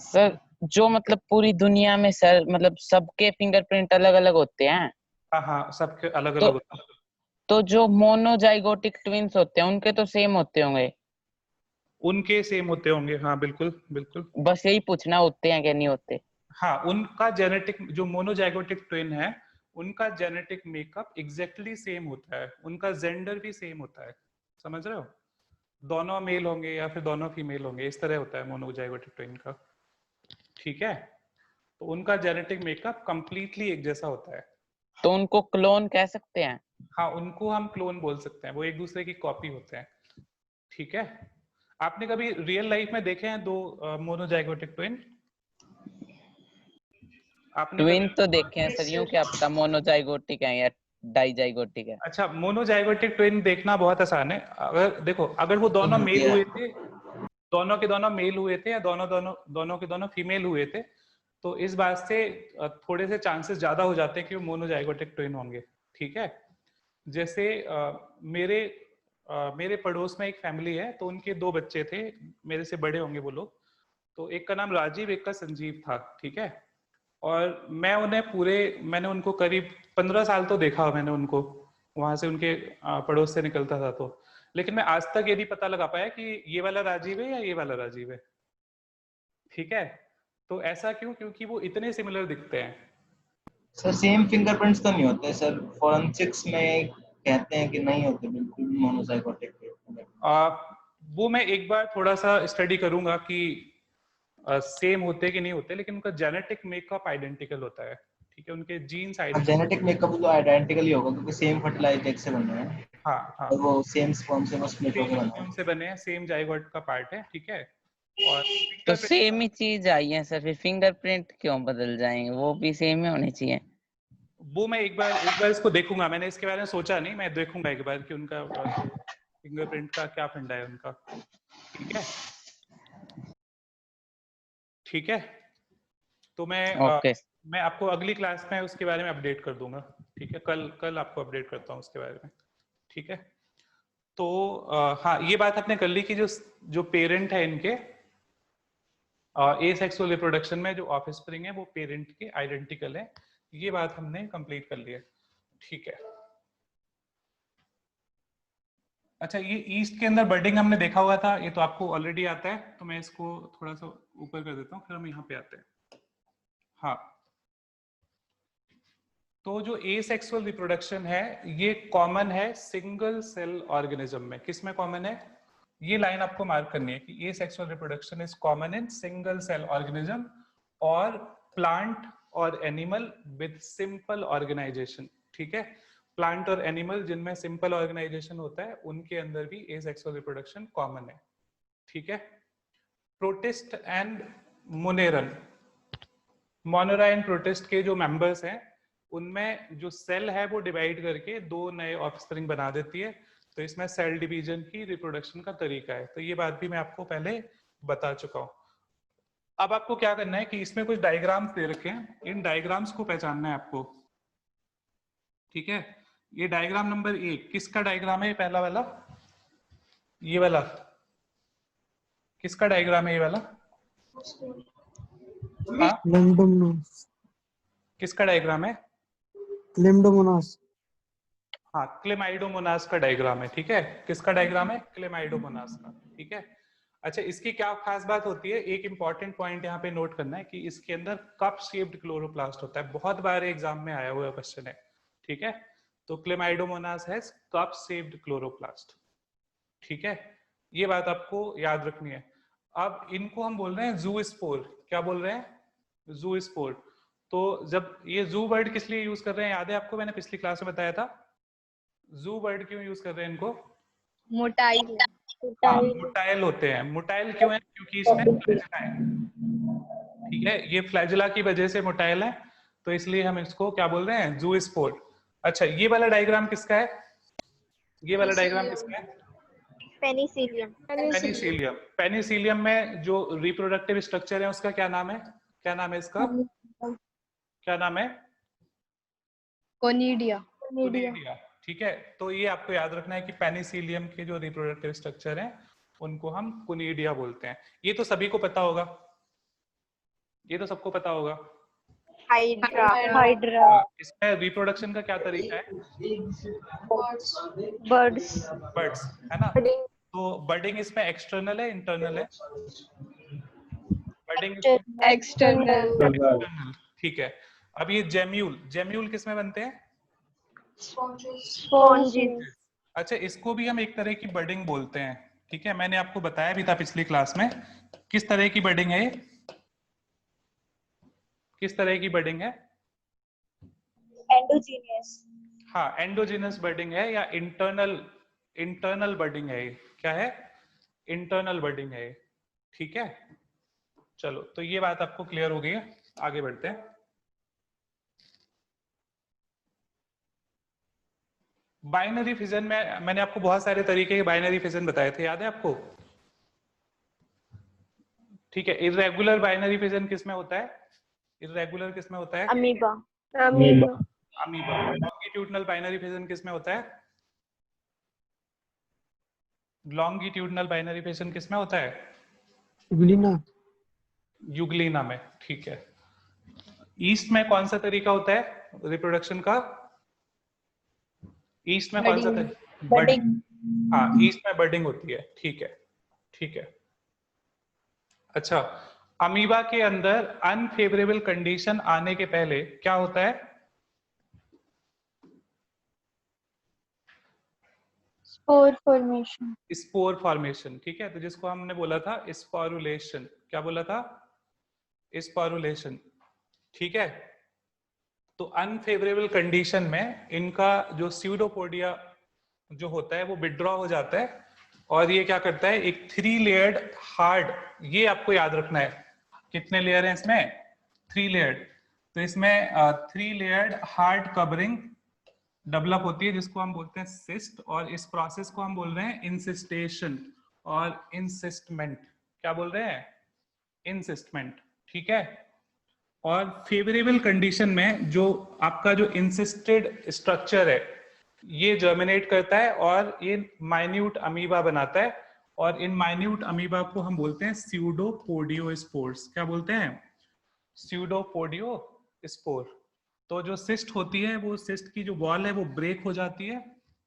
सर जो मतलब पूरी दुनिया में सर मतलब सबके फिंगरप्रिंट अलग अलग होते हैं। हाँ हाँ, सबके अलग तो अलग होता है। तो जो मोनोजाइगोटिक ट्विंस होते हैं उनके तो सेम होते होंगे। उनके सेम होते होंगे, हाँ बिल्कुल बिल्कुल। बस यही पूछना, होते हैं क्या नहीं होते। हाँ, उनका जेनेटिक, जो मोनोजाइगोटिक ट्विन है उनका जेनेटिक मेकअप एग्जैक्टली सेम होता है, उनका जेंडर भी सेम होता है। समझ रहे हो? दोनों मेल होंगे या फिर दोनों फीमेल होंगे, इस तरह होता है मोनोजाइगोटिक ट्विन का। ठीक है, तो उनका जेनेटिक मेकअप कंप्लीटली एक जैसा होता है। तो उनको क्लोन कह सकते हैं। हाँ, उनको हम क्लोन बोल सकते हैं, वो एक दूसरे की कॉपी होते हैं। ठीक है, आपने कभी रियल लाइफ में देखे हैं दो मोनोजाइगोटिक ट्विन? आपने ट्विन कभी? तो देखे हैं सर, यूं क्या पता मोनोजाइगोटिक है या डाइजाइगोटिक है। अच्छा, मोनोजाइगोटिक ट्विन देखना बहुत आसान है। अगर देखो, अगर वो दोनों मेल हुए थे, दोनों के दोनों मेल हुए थे, या दोनों दोनों दोनों के दोनों फीमेल हुए थे, तो इस बात से थोड़े से चांसेस ज्यादा हो जाते हैं कि वो मोनोजाइगोटिक ट्विन होंगे। ठीक है, जैसे मेरे पड़ोस में एक फैमिली है, तो उनके 2 बच्चे थे, मेरे से बड़े होंगे वो लोग। तो एक का नाम राजीव, एक का संजीव था। ठीक है, और मैंने उनको करीब 15 साल तो देखा मैंने उनको, वहां से उनके पड़ोस से निकलता था तो। लेकिन मैं आज तक ये नहीं पता लगा पाया कि ये वाला राजीव है या ये वाला राजीव है। ठीक है, तो ऐसा क्यों? क्योंकि वो इतने सिमिलर दिखते हैं। सर सेम फिंगरप्रिंट्स तो नहीं होते सर, फॉरेंसिक्स में कहते हैं कि नहीं होते बिल्कुल मोनोजाइगोटिक। वो मैं एक बार थोड़ा सा स्टडी करूंगा कि सेम होते कि नहीं होते, लेकिन उनका जेनेटिक मेकअप आइडेंटिकल होता है। ठीक है, उनके जीन्स आइडेंटिकल। जेनेटिक मेकअप तो आइडेंटिकल ही होगा क्योंकि सेम फर्टिलाइज्ड एग से बने हैं। हाँ हाँ, और वो सेम स्पर्म से वो स्प्लिट होकर बने हैं। से बने हैं, सेम जाइगोट का पार्ट है। ठीक है, और तो सेम ही चीज आई है सर, फिर फिंगरप्रिंट क्यों बदल जाएंगे, वो भी सेम ही होने चाहिए। वो मैं एक बार इसको देखूंगा, मैंने इसके बारे में सोचा नहीं, मैं देखूंगा एक बार कि उनका फिंगरप्रिंट का क्या फंडा है उनका। ठीक है, ठीक है, तो ओके। मैं आपको अगली क्लास में उसके बारे में अपडेट कर दूंगा। ठीक है, कल आपको अपडेट करता हूँ उसके बारे में। ठीक है, तो हाँ, ये बात आपने कर ली कि जो पेरेंट है इनके एसेक्सुअल रिप्रोडक्शन में जो ऑफस्प्रिंग है वो पेरेंट के आइडेंटिकल है। ये बात हमने कंप्लीट कर ली है, ठीक है। अच्छा, ये ईस्ट के अंदर बर्डिंग हमने देखा हुआ था, ये तो आपको ऑलरेडी आता है, तो मैं इसको थोड़ा सा ऊपर कर देता हूँ, फिर हम यहाँ पे आते हैं। हाँ, तो जो एसेक्सुअल रिप्रोडक्शन है ये कॉमन है सिंगल सेल ऑर्गेनिज्म में। किस में कॉमन है? ये लाइन आपको मार्क करनी है कि asexual reproduction is common in single cell organism और प्लांट और एनिमल विद सिंपल ऑर्गेनाइजेशन, ठीक है। प्लांट और एनिमल जिनमें सिंपल ऑर्गेनाइजेशन होता है उनके अंदर भी एसेक्सुअल रिप्रोडक्शन कॉमन है, ठीक है। Protist and moneran, monera and protist के जो मेंबर्स हैं उनमें जो सेल है वो डिवाइड करके दो नए ऑफस्प्रिंग बना देती है, तो इसमें सेल डिवीजन की रिप्रोडक्शन का तरीका है। तो ये बात भी मैं आपको पहले बता चुका हूँ। अब आपको क्या करना है कि इसमें कुछ डायग्राम्स दे रखे हैं, इन डायग्राम्स को पहचानना है आपको, ठीक है। ये डायग्राम नंबर 1 किसका डायग्राम है? ये पहला वाला, ये वाला किसका डायग्राम है? ये वाला, हाँ लेम्डोमोनास। किसका डायग्राम है? लेम्डोमोनास। हाँ, क्लेमाइडोमोनास का डायग्राम है, ठीक है। किसका डायग्राम है? क्लेमाइडोमोनास का, ठीक है। अच्छा, इसकी क्या खास बात होती है? एक इंपॉर्टेंट पॉइंट यहाँ पे नोट करना है कि इसके अंदर कप शेप्ड क्लोरोप्लास्ट होता है, बहुत बार एग्जाम में आया हुआ क्वेश्चन है, ठीक है। तो Chlamydomonas has cup shaped chloroplast, ठीक है। ये बात आपको याद रखनी है। अब इनको हम बोल रहे हैं ज़ूस्पोर। क्या बोल रहे हैं? ज़ूस्पोर। तो जब ये जू वर्ड किस लिए यूज कर रहे हैं याद है आपको? मैंने पिछली क्लास में बताया था। जू वर्ड क्यों यूज कर रहे हैं इनको? मोटाइल। हाँ, मोटाइल होते हैं। मोटाइल क्यों है? क्योंकि इसमें फ्लैजेला है, ठीक है। ये फ्लैजेला की वजह से मोटाइल है, तो इसलिए हम इसको क्या बोल रहे हैं? ज़ूस्पोर। अच्छा, ये वाला डायग्राम किसका है? ये वाला डायग्राम किसका है? पेनिसिलियम। पेनिसिलियम। पेनिसिलियम में जो रिप्रोडक्टिव स्ट्रक्चर है उसका क्या नाम है? क्या नाम है इसका? क्या नाम है? कोनिडिया। कोनिडिया, ठीक है। तो ये आपको याद रखना है कि पेनिसिलियम के जो रिप्रोडक्टिव स्ट्रक्चर हैं उनको हम कोनिडिया बोलते हैं। ये तो सभी को पता होगा, ये तो सबको पता होगा। हाइड्रा। इसमें रिप्रोडक्शन का क्या तरीका है? बर्ड्स। बर्ड्स, है ना। तो बर्डिंग इसमें एक्सटर्नल है, इंटरनल है? बर्डिंग एक्सटर्नल। ठीक है। अब ये जेम्यूल, जेम्यूल किस में बनते हैं? स्पॉन्जेस। अच्छा, इसको भी हम एक तरह की बर्डिंग बोलते हैं, ठीक है। मैंने आपको बताया भी था पिछली क्लास में। किस तरह की बर्डिंग है ये? किस तरह की बर्डिंग है? एंडोजीनियस। हाँ, एंडोजिनस बर्डिंग है या इंटरनल बर्डिंग है। क्या है? इंटरनल बर्डिंग है, ठीक है। चलो, तो ये बात आपको क्लियर हो गई है, आगे बढ़ते हैं। बाइनरी फिजन में मैंने आपको बहुत सारे तरीके के बाइनरी फिजन बताए थे, याद है आपको? ठीक है। इर्रेगुलर बाइनरी फिजन किसमें होता है? इर्रेगुलर किसमें होता है? Amoeba. Amoeba. Longitudinal binary fission किसमें होता है? लॉन्गिट्यूडनल बाइनरी फिजन किसमें होता है? यूग्लिना। यूग्लिना में, ठीक है। ईस्ट में कौन सा तरीका होता है रिप्रोडक्शन का? ईस्ट में कौन सा तरीका? बर्डिंग। हाँ, ईस्ट में बर्डिंग होती है, ठीक है, ठीक है। अच्छा, अमीबा के अंदर अनफेवरेबल कंडीशन आने के पहले क्या होता है? Spore formation. स्पोर फॉर्मेशन, ठीक है। तो जिसको हमने बोला था स्पोरुलेशन, क्या बोला था? स्पोरुलेशन, ठीक है। तो अनफेवरेबल कंडीशन में इनका जो स्यूडोपोडिया जो होता है वो विड्रॉ हो जाता है, और ये क्या करता है? एक 3 लेयर्ड हार्ड, ये आपको याद रखना है, कितने लेयर हैं इसमें? 3 लेयर्ड। तो इसमें 3 लेयर्ड हार्ड कवरिंग डेवलप होती है जिसको हम बोलते हैं सिस्ट, और इस प्रोसेस को हम बोल रहे हैं इंसिस्टेशन और इंसिस्टमेंट। क्या बोल रहे हैं? इंसिस्टमेंट, ठीक है। और फेवरेबल कंडीशन में जो आपका जो इंसिस्टेड स्ट्रक्चर है ये जर्मिनेट करता है और ये माइन्यूट अमीबा बनाता है, और इन माइन्यूट अमीबा को हम बोलते हैं स्यूडोपोडियोस्पोर्स। क्या बोलते हैं? स्यूडोपोडियोस्पोर, तो जो सिस्ट होती है वो सिस्ट की जो वॉल है वो ब्रेक हो जाती है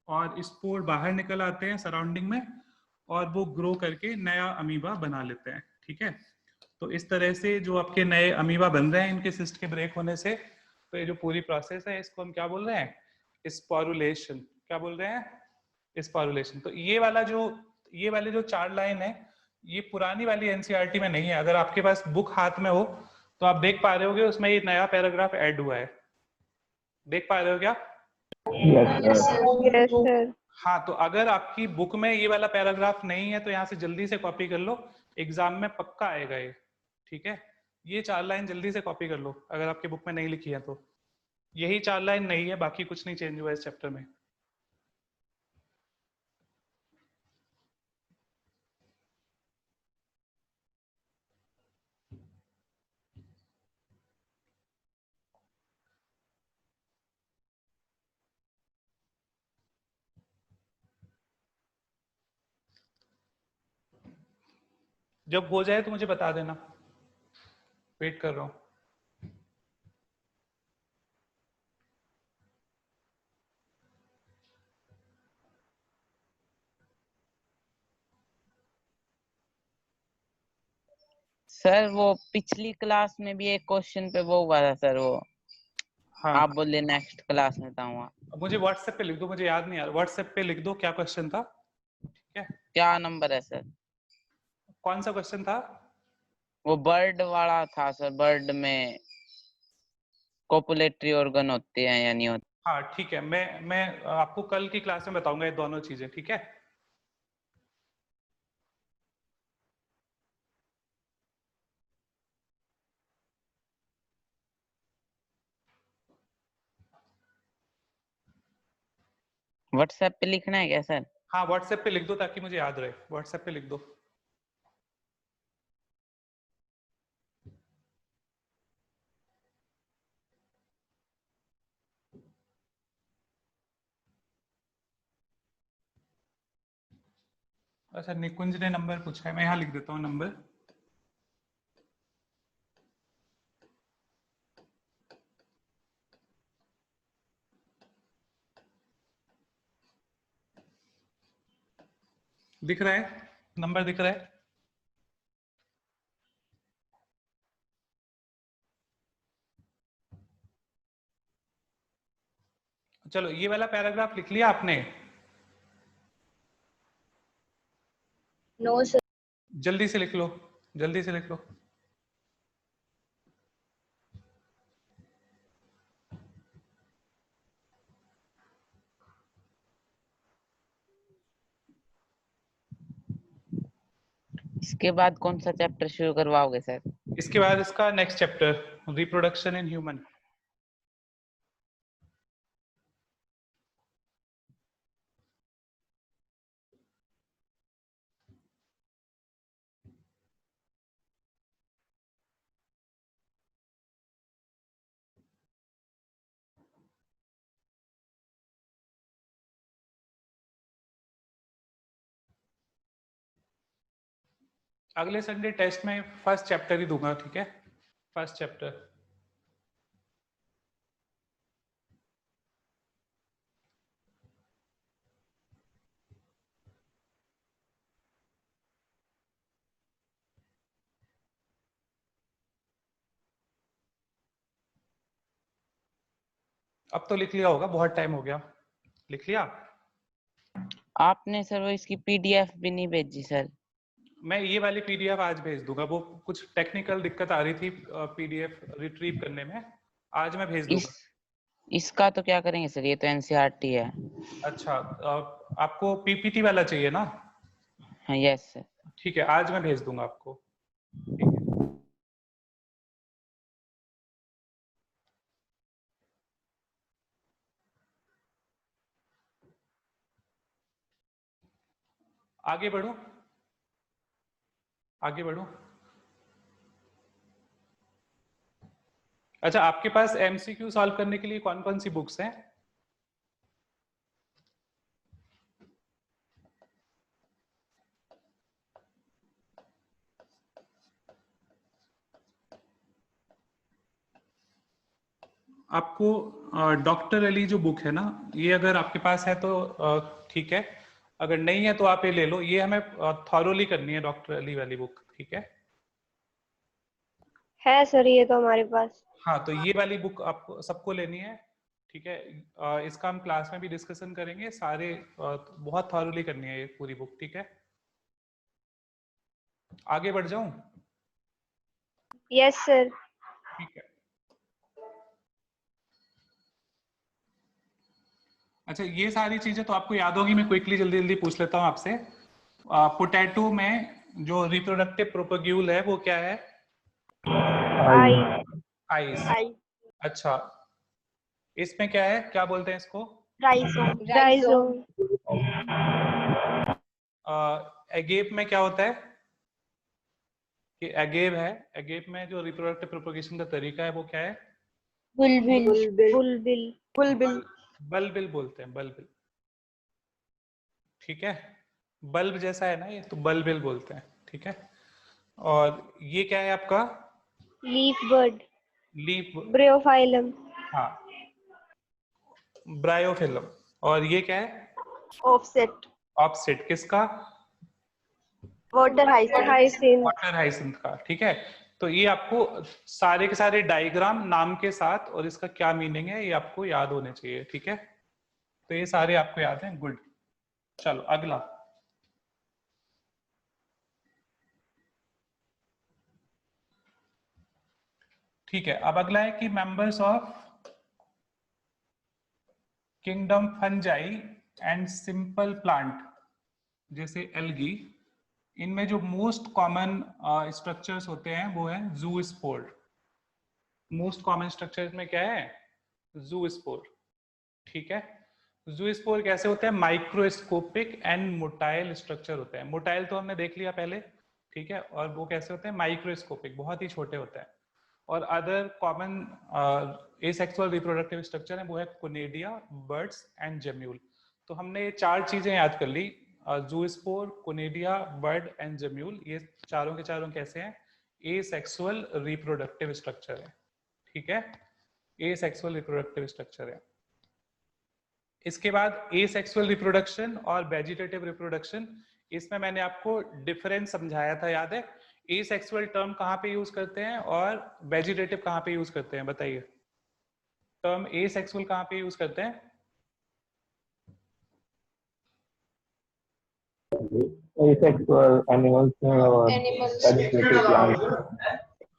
और स्पोर बाहर निकल आते हैं सराउंडिंग में और वो ग्रो करके नया अमीबा बना लेते हैं। ठीक है, तो इस तरह से जो आपके नए अमीबा बन रहे हैं इनके सिस्ट के ब्रेक होने से, तो ये जो पूरी प्रोसेस है इसको हम क्या बोल रहे हैं? स्पोरुलेशन। क्या बोल रहे हैं? स्पोरुलेशन। तो ये वाले जो 4 लाइन है ये पुरानी वाली एनसीईआरटी में नहीं है। अगर आपके पास बुक हाथ में हो तो आप देख पा रहे होगे उसमें ये नया पैराग्राफ ऐड हुआ है। देख पा रहे हो क्या? Yes, sir. Yes, sir. हाँ, तो अगर आपकी बुक में ये वाला पैराग्राफ नहीं है तो यहाँ से जल्दी से कॉपी कर लो, एग्जाम में पक्का आएगा ये। ठीक है, ये 4 लाइन जल्दी से कॉपी कर लो अगर आपकी बुक में नहीं लिखी है तो। यही 4 लाइन नहीं है, बाकी कुछ नहीं चेंज हुआ इस चैप्टर में। जब हो जाए तो मुझे बता देना, वेट कर रहा हूँ। सर वो पिछली क्लास में भी एक क्वेश्चन पे वो हुआ था सर, वो हाँ, आप बोले नेक्स्ट क्लास में बताऊंगा। मुझे व्हाट्सएप पे लिख दो, मुझे याद नहीं आ रहा। व्हाट्सएप पे लिख दो क्या क्वेश्चन था। ठीक है, क्या नंबर है सर? कौन सा क्वेश्चन था? वो बर्ड वाला था सर, बर्ड में कोपुलेटरी ऑर्गन होते हैं या नहीं होते। हाँ ठीक है, मैं आपको कल की क्लास में बताऊंगा ये दोनों चीजें। ठीक है, व्हाट्सएप पे लिखना है क्या सर? हाँ व्हाट्सएप पे लिख दो ताकि मुझे याद रहे। व्हाट्सएप पे लिख दो। अच्छा, निकुंज ने नंबर पूछा है, मैं यहाँ लिख देता हूँ नंबर। दिख रहा है? नंबर दिख रहा है? चलो, ये वाला पैराग्राफ लिख लिया आपने? No, sir. जल्दी से लिख लो, जल्दी से लिख लो। इसके बाद कौन सा चैप्टर शुरू करवाओगे सर? इसके बाद इसका next chapter, reproduction in human. अगले संडे टेस्ट में फर्स्ट चैप्टर ही दूंगा। ठीक है, फर्स्ट चैप्टर। अब तो लिख लिया होगा, बहुत टाइम हो गया। लिख लिया? आपने सर वो इसकी पीडीएफ भी नहीं भेजी सर। मैं ये वाली पीडीएफ आज भेज दूंगा, वो कुछ टेक्निकल दिक्कत आ रही थी पीडीएफ रिट्रीव करने में, आज मैं भेज दूंगा। इसका तो क्या करेंगे सर, ये तो एनसीईआरटी है। अच्छा, आपको पीपीटी वाला चाहिए ना? हाँ यस सर। ठीक है, आज मैं भेज दूंगा आपको। ठीक है, आगे बढ़ो, आगे बढ़ो। अच्छा, आपके पास एमसीक्यू सॉल्व करने के लिए कौन कौन सी बुक्स हैं? आपको डॉक्टर अली जो बुक है ना, ये अगर आपके पास है तो ठीक है, अगर नहीं है तो आप ये ले लो। ये हमें थॉरोली करनी है डॉक्टर अली वाली बुक, ठीक है सर ये तो हमारे पास। हाँ, तो ये वाली बुक आपको सबको लेनी है, ठीक है। इसका हम क्लास में भी डिस्कशन करेंगे सारे, बहुत थॉरोली करनी है ये पूरी बुक, ठीक है। आगे बढ़ जाऊं? Yes sir. ठीक है। अच्छा, ये सारी चीजें तो आपको याद होगी, मैं क्विकली जल्दी जल्दी पूछ लेता हूँ आपसे। पोटैटो में जो रिप्रोडक्टिव प्रोपेग्यूल है वो क्या है? आई। आइस। आई। अच्छा, इसमें क्या है, क्या बोलते हैं इसको? राइजोम। राइजोम। एगेप में क्या होता है? कि एगेव है, एगेप में जो रिप्रोडक्टिव प्रोपेगेशन का तरीका है वो क्या है? बुलबिल। बुलबिल। बुलबिल। बल्बिल बोलते हैं, बल्बिल, ठीक है। बल्ब जैसा है ना ये, तो बल्बिल बोलते हैं, ठीक है। और ये क्या है आपका? Leaf bird. लीफ। ब्रियोफाइलम। हाँ, ब्रायोफिलम। और ये क्या है? ऑफसेट। ऑफसेट किसका? Water hyacinth. वाटर हाइसिंथ का, ठीक है। तो ये आपको सारे के सारे डायग्राम नाम के साथ और इसका क्या मीनिंग है ये आपको याद होने चाहिए, ठीक है। तो ये सारे आपको याद हैं, गुड। चलो अगला। ठीक है, अब अगला है कि members of kingdom fungi and simple plant जैसे एल्गी, इनमें जो मोस्ट कॉमन स्ट्रक्चर्स होते हैं वो है ज़ूस्पोर। मोस्ट कॉमन स्ट्रक्चर में क्या है? ज़ूस्पोर, ठीक है। ज़ूस्पोर कैसे होते हैं? माइक्रोस्कोपिक एंड मोटाइल स्ट्रक्चर होते हैं। मोटाइल तो हमने देख लिया पहले, ठीक है। और वो कैसे होते हैं? माइक्रोस्कोपिक, बहुत ही छोटे होते हैं। और other common asexual reproductive structure है वो है कोनेडिया, बर्ड्स एंड जेम्यूल। तो हमने ये चार चीजें याद कर ली, ज़ूस्पोर, कोनेडिया, बर्ड एंड जेम्यूल, ये चारों के चारों कैसे हैं? एसेक्सुअल रिप्रोडक्टिव स्ट्रक्चर है, ठीक है। एसेक्सुअल रिप्रोडक्टिव स्ट्रक्चर है। इसके बाद एसेक्सुअल रिप्रोडक्शन और वेजिटेटिव रिप्रोडक्शन, इसमें मैंने आपको डिफरेंस समझाया था, याद है? एसेक्सुअल टर्म कहाँ पे यूज करते हैं और वेजिटेटिव कहाँ पे यूज करते हैं, बताइए। टर्म एसेक्सुअल कहाँ पे यूज करते हैं? asexual animals में और vegetative plants।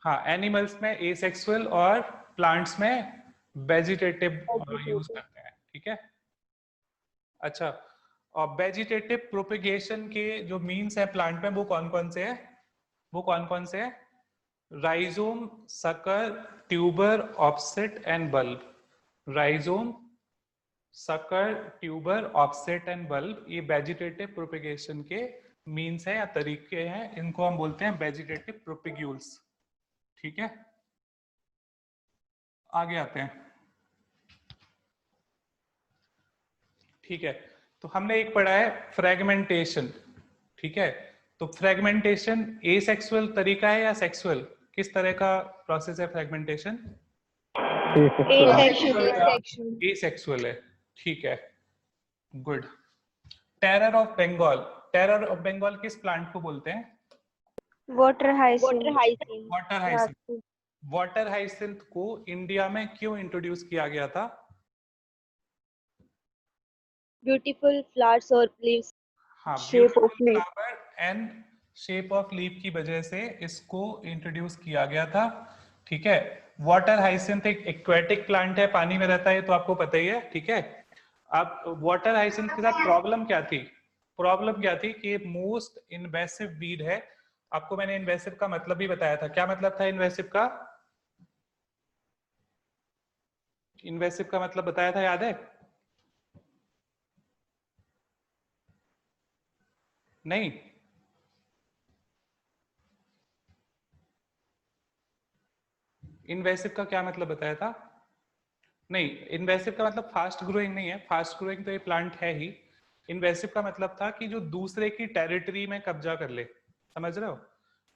हाँ, एनिमल्स में एसेक्सुअल और प्लांट्स में वेजिटेटिव यूज करते हैं, ठीक है। अच्छा, और वेजिटेटिव प्रोपेगेशन के जो मीन्स है प्लांट में वो कौन कौन से हैं? वो कौन कौन से हैं? Rhizome, sucker, tuber, offset and bulb. Rhizome, sucker, tuber, offset and bulb, ये वेजिटेटिव प्रोपेगेशन के मीन्स है या तरीके हैं, इनको हम बोलते हैं वेजिटेटिव प्रोपेग्यूल्स, ठीक है। आगे आते हैं, ठीक है। तो हमने एक पढ़ा है फ्रेगमेंटेशन, ठीक है। तो फ्रेगमेंटेशन एसेक्सुअल तरीका है या सेक्सुअल? किस तरह का प्रोसेस है फ्रेगमेंटेशन? एसेक्सुअल है, ठीक है, good. Terror of Bengal, terror of Bengal किस प्लांट को बोलते हैं? Water hyacinth. Water hyacinth. Water hyacinth को इंडिया में क्यों इंट्रोड्यूस किया गया था? ब्यूटीफुल फ्लावर्स और लीव्स। हाँ, Shape of beautiful leaf. Flower and shape of leaf की वजह से इसको इंट्रोड्यूस किया गया था, ठीक है। वाटर हाइसिंथ एक एक्वेटिक प्लांट है, पानी में रहता है, तो आपको पता ही है, ठीक है। अब वाटर हाइसिंथ के साथ प्रॉब्लम क्या थी? प्रॉब्लम क्या थी कि मोस्ट इन्वेसिव वीड है। आपको मैंने इन्वेसिव का मतलब भी बताया था, क्या मतलब था इन्वेसिव का? इन्वेसिव का मतलब बताया था, याद है? नहीं, इन्वेसिव का क्या मतलब बताया था? नहीं, इन्वेसिव का मतलब फास्ट ग्रोइंग नहीं है, फास्ट ग्रोइंग तो ये प्लांट है ही। इन्वेसिव का मतलब था कि जो दूसरे की टेरिटरी में कब्जा कर ले, समझ रहे हो?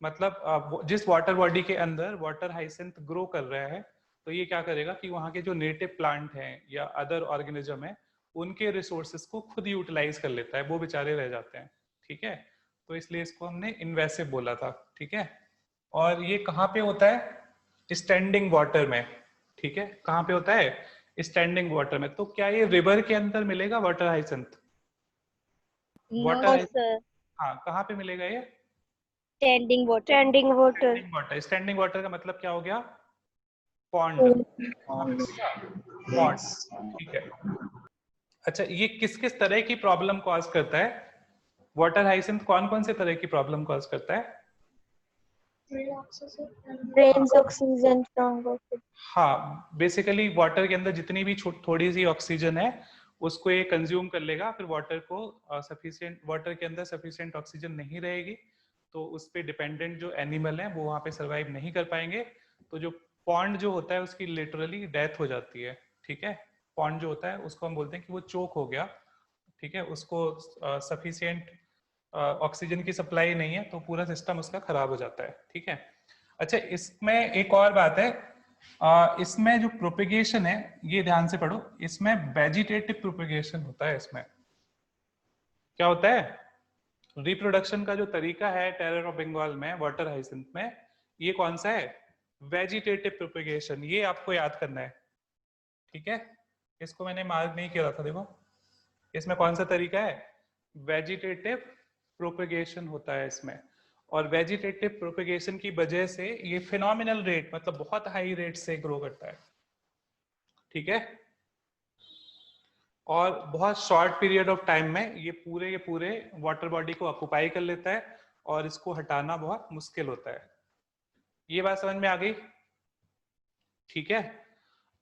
मतलब जिस वाटर बॉडी के अंदर वाटर हाइसिंथ ग्रो कर रहा है, तो ये क्या करेगा कि वहाँ के जो नेटिव प्लांट हैं या अदर ऑर्गेनिज्म है उनके रिसोर्सेज को खुद यूटिलाइज कर लेता है, वो बेचारे रह जाते हैं। ठीक है, तो इसलिए इसको हमने इन्वेसिव बोला था। ठीक है, और ये कहाँ पे होता है? स्टैंडिंग वाटर में। ठीक है, कहाँ पे होता है? स्टैंडिंग वाटर में। तो क्या ये रिवर के अंदर मिलेगा वाटर हाइसिंथ? No, sir. हाँ, कहाँ पे मिलेगा ये? Standing water. Standing water. Standing water. Standing water का मतलब क्या हो गया? पॉन्ड। पॉन्ड। ठीक है। अच्छा, ये किस किस तरह की प्रॉब्लम कॉज करता है? वाटर हाइसिंथ कौन कौन से तरह की प्रॉब्लम कॉज करता है? Drains oxygen from water. हाँ, बेसिकली वाटर के अंदर जितनी भी थोड़ी सी ऑक्सीजन है उसको ये कंज्यूम कर लेगा, फिर वाटर को सफिशिएंट, वाटर के अंदर सफिशिएंट ऑक्सीजन नहीं रहेगी तो उस पे डिपेंडेंट जो एनिमल हैं वो वहाँ पे सरवाइव नहीं कर पाएंगे। तो जो पॉन्ड जो होता है उसकी लिटरली डेथ हो जाती है। ठीक है, पॉन्ड जो होता है उसको हम बोलते हैं कि वो चोक हो गया। ठीक है, उसको सफिशिएंट ऑक्सीजन की सप्लाई नहीं है तो पूरा सिस्टम उसका खराब हो जाता है। ठीक है। अच्छा, इसमें एक और बात है, इसमें जो प्रोपेगेशन है ये ध्यान से पढ़ो, इसमें वेजिटेटिव प्रोपेगेशन होता है। इसमें क्या होता है? रिप्रोडक्शन का जो तरीका है टेरर ऑफ बंगाल में, वाटर हाइसिंथ में, ये कौन सा है? Vegetative propagation. ये आपको याद करना है। ठीक है, इसको मैंने मार्क नहीं किया था, देखो इसमें कौन सा तरीका है? वेजिटेटिव प्रोपेगेशन होता है इसमें। और वेजिटेटिव प्रोपेगेशन की वजह से ये फिनोमिनल रेट, मतलब बहुत हाई रेट से ग्रो करता है। ठीक है, और बहुत शॉर्ट पीरियड ऑफ टाइम में ये पूरे के पूरे वाटर बॉडी को ऑक्युपाई कर लेता है और इसको हटाना बहुत मुश्किल होता है। ये बात समझ में आ गई? ठीक है,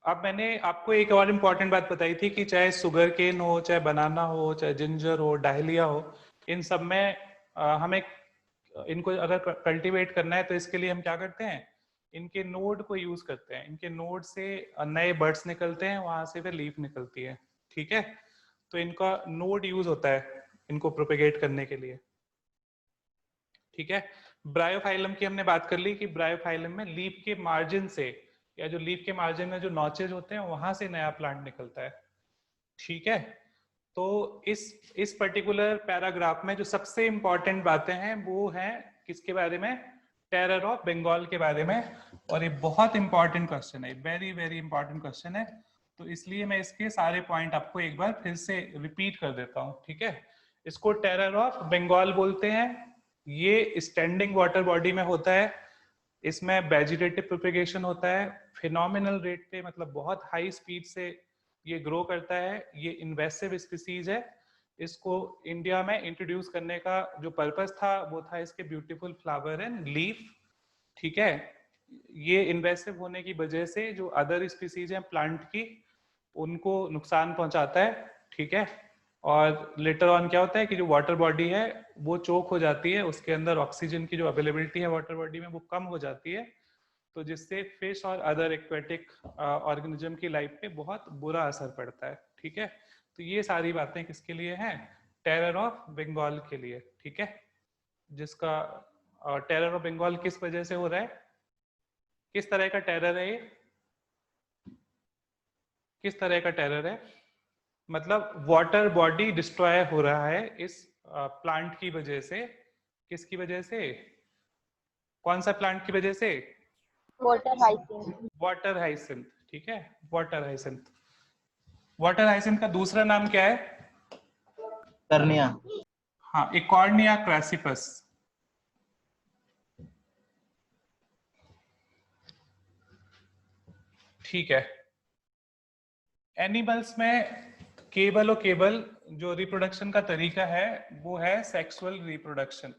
अब मैंने आपको एक और इम्पॉर्टेंट बात बताई थी कि चाहे शुगर केन हो, चाहे बनाना हो, चाहे जिंजर हो, डायलिया हो, इन सब में हमें इनको अगर कल्टीवेट करना है तो इसके लिए हम क्या करते हैं? इनके नोड को यूज करते हैं। इनके नोड से नए बर्ड्स निकलते हैं, वहां से फिर लीफ निकलती है। ठीक है, तो इनका नोड यूज होता है इनको प्रोपेगेट करने के लिए। ठीक है, ब्रायोफाइलम की हमने बात कर ली कि ब्रायोफाइलम में लीफ के मार्जिन से, या जो लीफ के मार्जिन में जो नॉचेज होते हैं वहां से नया प्लांट निकलता है। ठीक है, तो इस पर्टिकुलर पैराग्राफ में जो सबसे इंपॉर्टेंट बातें हैं वो हैं किसके बारे में? टेरर ऑफ बंगाल के बारे में। और ये बहुत इंपॉर्टेंट क्वेश्चन है, वेरी वेरी इंपॉर्टेंट क्वेश्चन है, तो इसलिए मैं इसके सारे पॉइंट आपको एक बार फिर से रिपीट कर देता हूँ। ठीक है, इसको टेरर ऑफ बंगाल बोलते हैं। ये स्टैंडिंग वाटर बॉडी में होता है, इसमें वेजिटेटिव प्रोपेगेशन होता है, फिनोमिनल रेट पे, मतलब बहुत हाई स्पीड से ये ग्रो करता है। ये इन्वेसिव स्पीसीज है। इसको इंडिया में इंट्रोड्यूस करने का जो पर्पस था वो था इसके ब्यूटीफुल फ्लावर एंड लीफ। ठीक है, ये इन्वेसिव होने की वजह से जो अदर स्पीसीज हैं प्लांट की, उनको नुकसान पहुंचाता है। ठीक है, और लेटर ऑन क्या होता है कि जो वाटर बॉडी है वो चोक हो जाती है, उसके अंदर ऑक्सीजन की जो अवेलेबिलिटी है वाटर बॉडी में वो कम हो जाती है, तो जिससे फिश और अदर एक्वेटिक ऑर्गेनिज्म की लाइफ पे बहुत बुरा असर पड़ता है। ठीक है, तो ये सारी बातें किसके लिए हैं? टेरर ऑफ बंगाल के लिए। ठीक है, जिसका टेरर ऑफ बंगाल किस वजह से हो रहा है? किस तरह का टेरर है ये? किस तरह का टेरर है? मतलब वाटर बॉडी डिस्ट्रॉय हो रहा है इस प्लांट की वजह से। किसकी वजह से? कौन सा प्लांट की वजह से? Water hyacinth. Water hyacinth. ठीक है, वाटर हाइसिंथ। वाटर हाइसिंथ का दूसरा नाम क्या है? कर्निया। हाँ, इकॉर्निया क्रैसिपस। ठीक है, एनिमल्स में केवल और केवल जो रिप्रोडक्शन का तरीका है वो है सेक्सुअल रिप्रोडक्शन।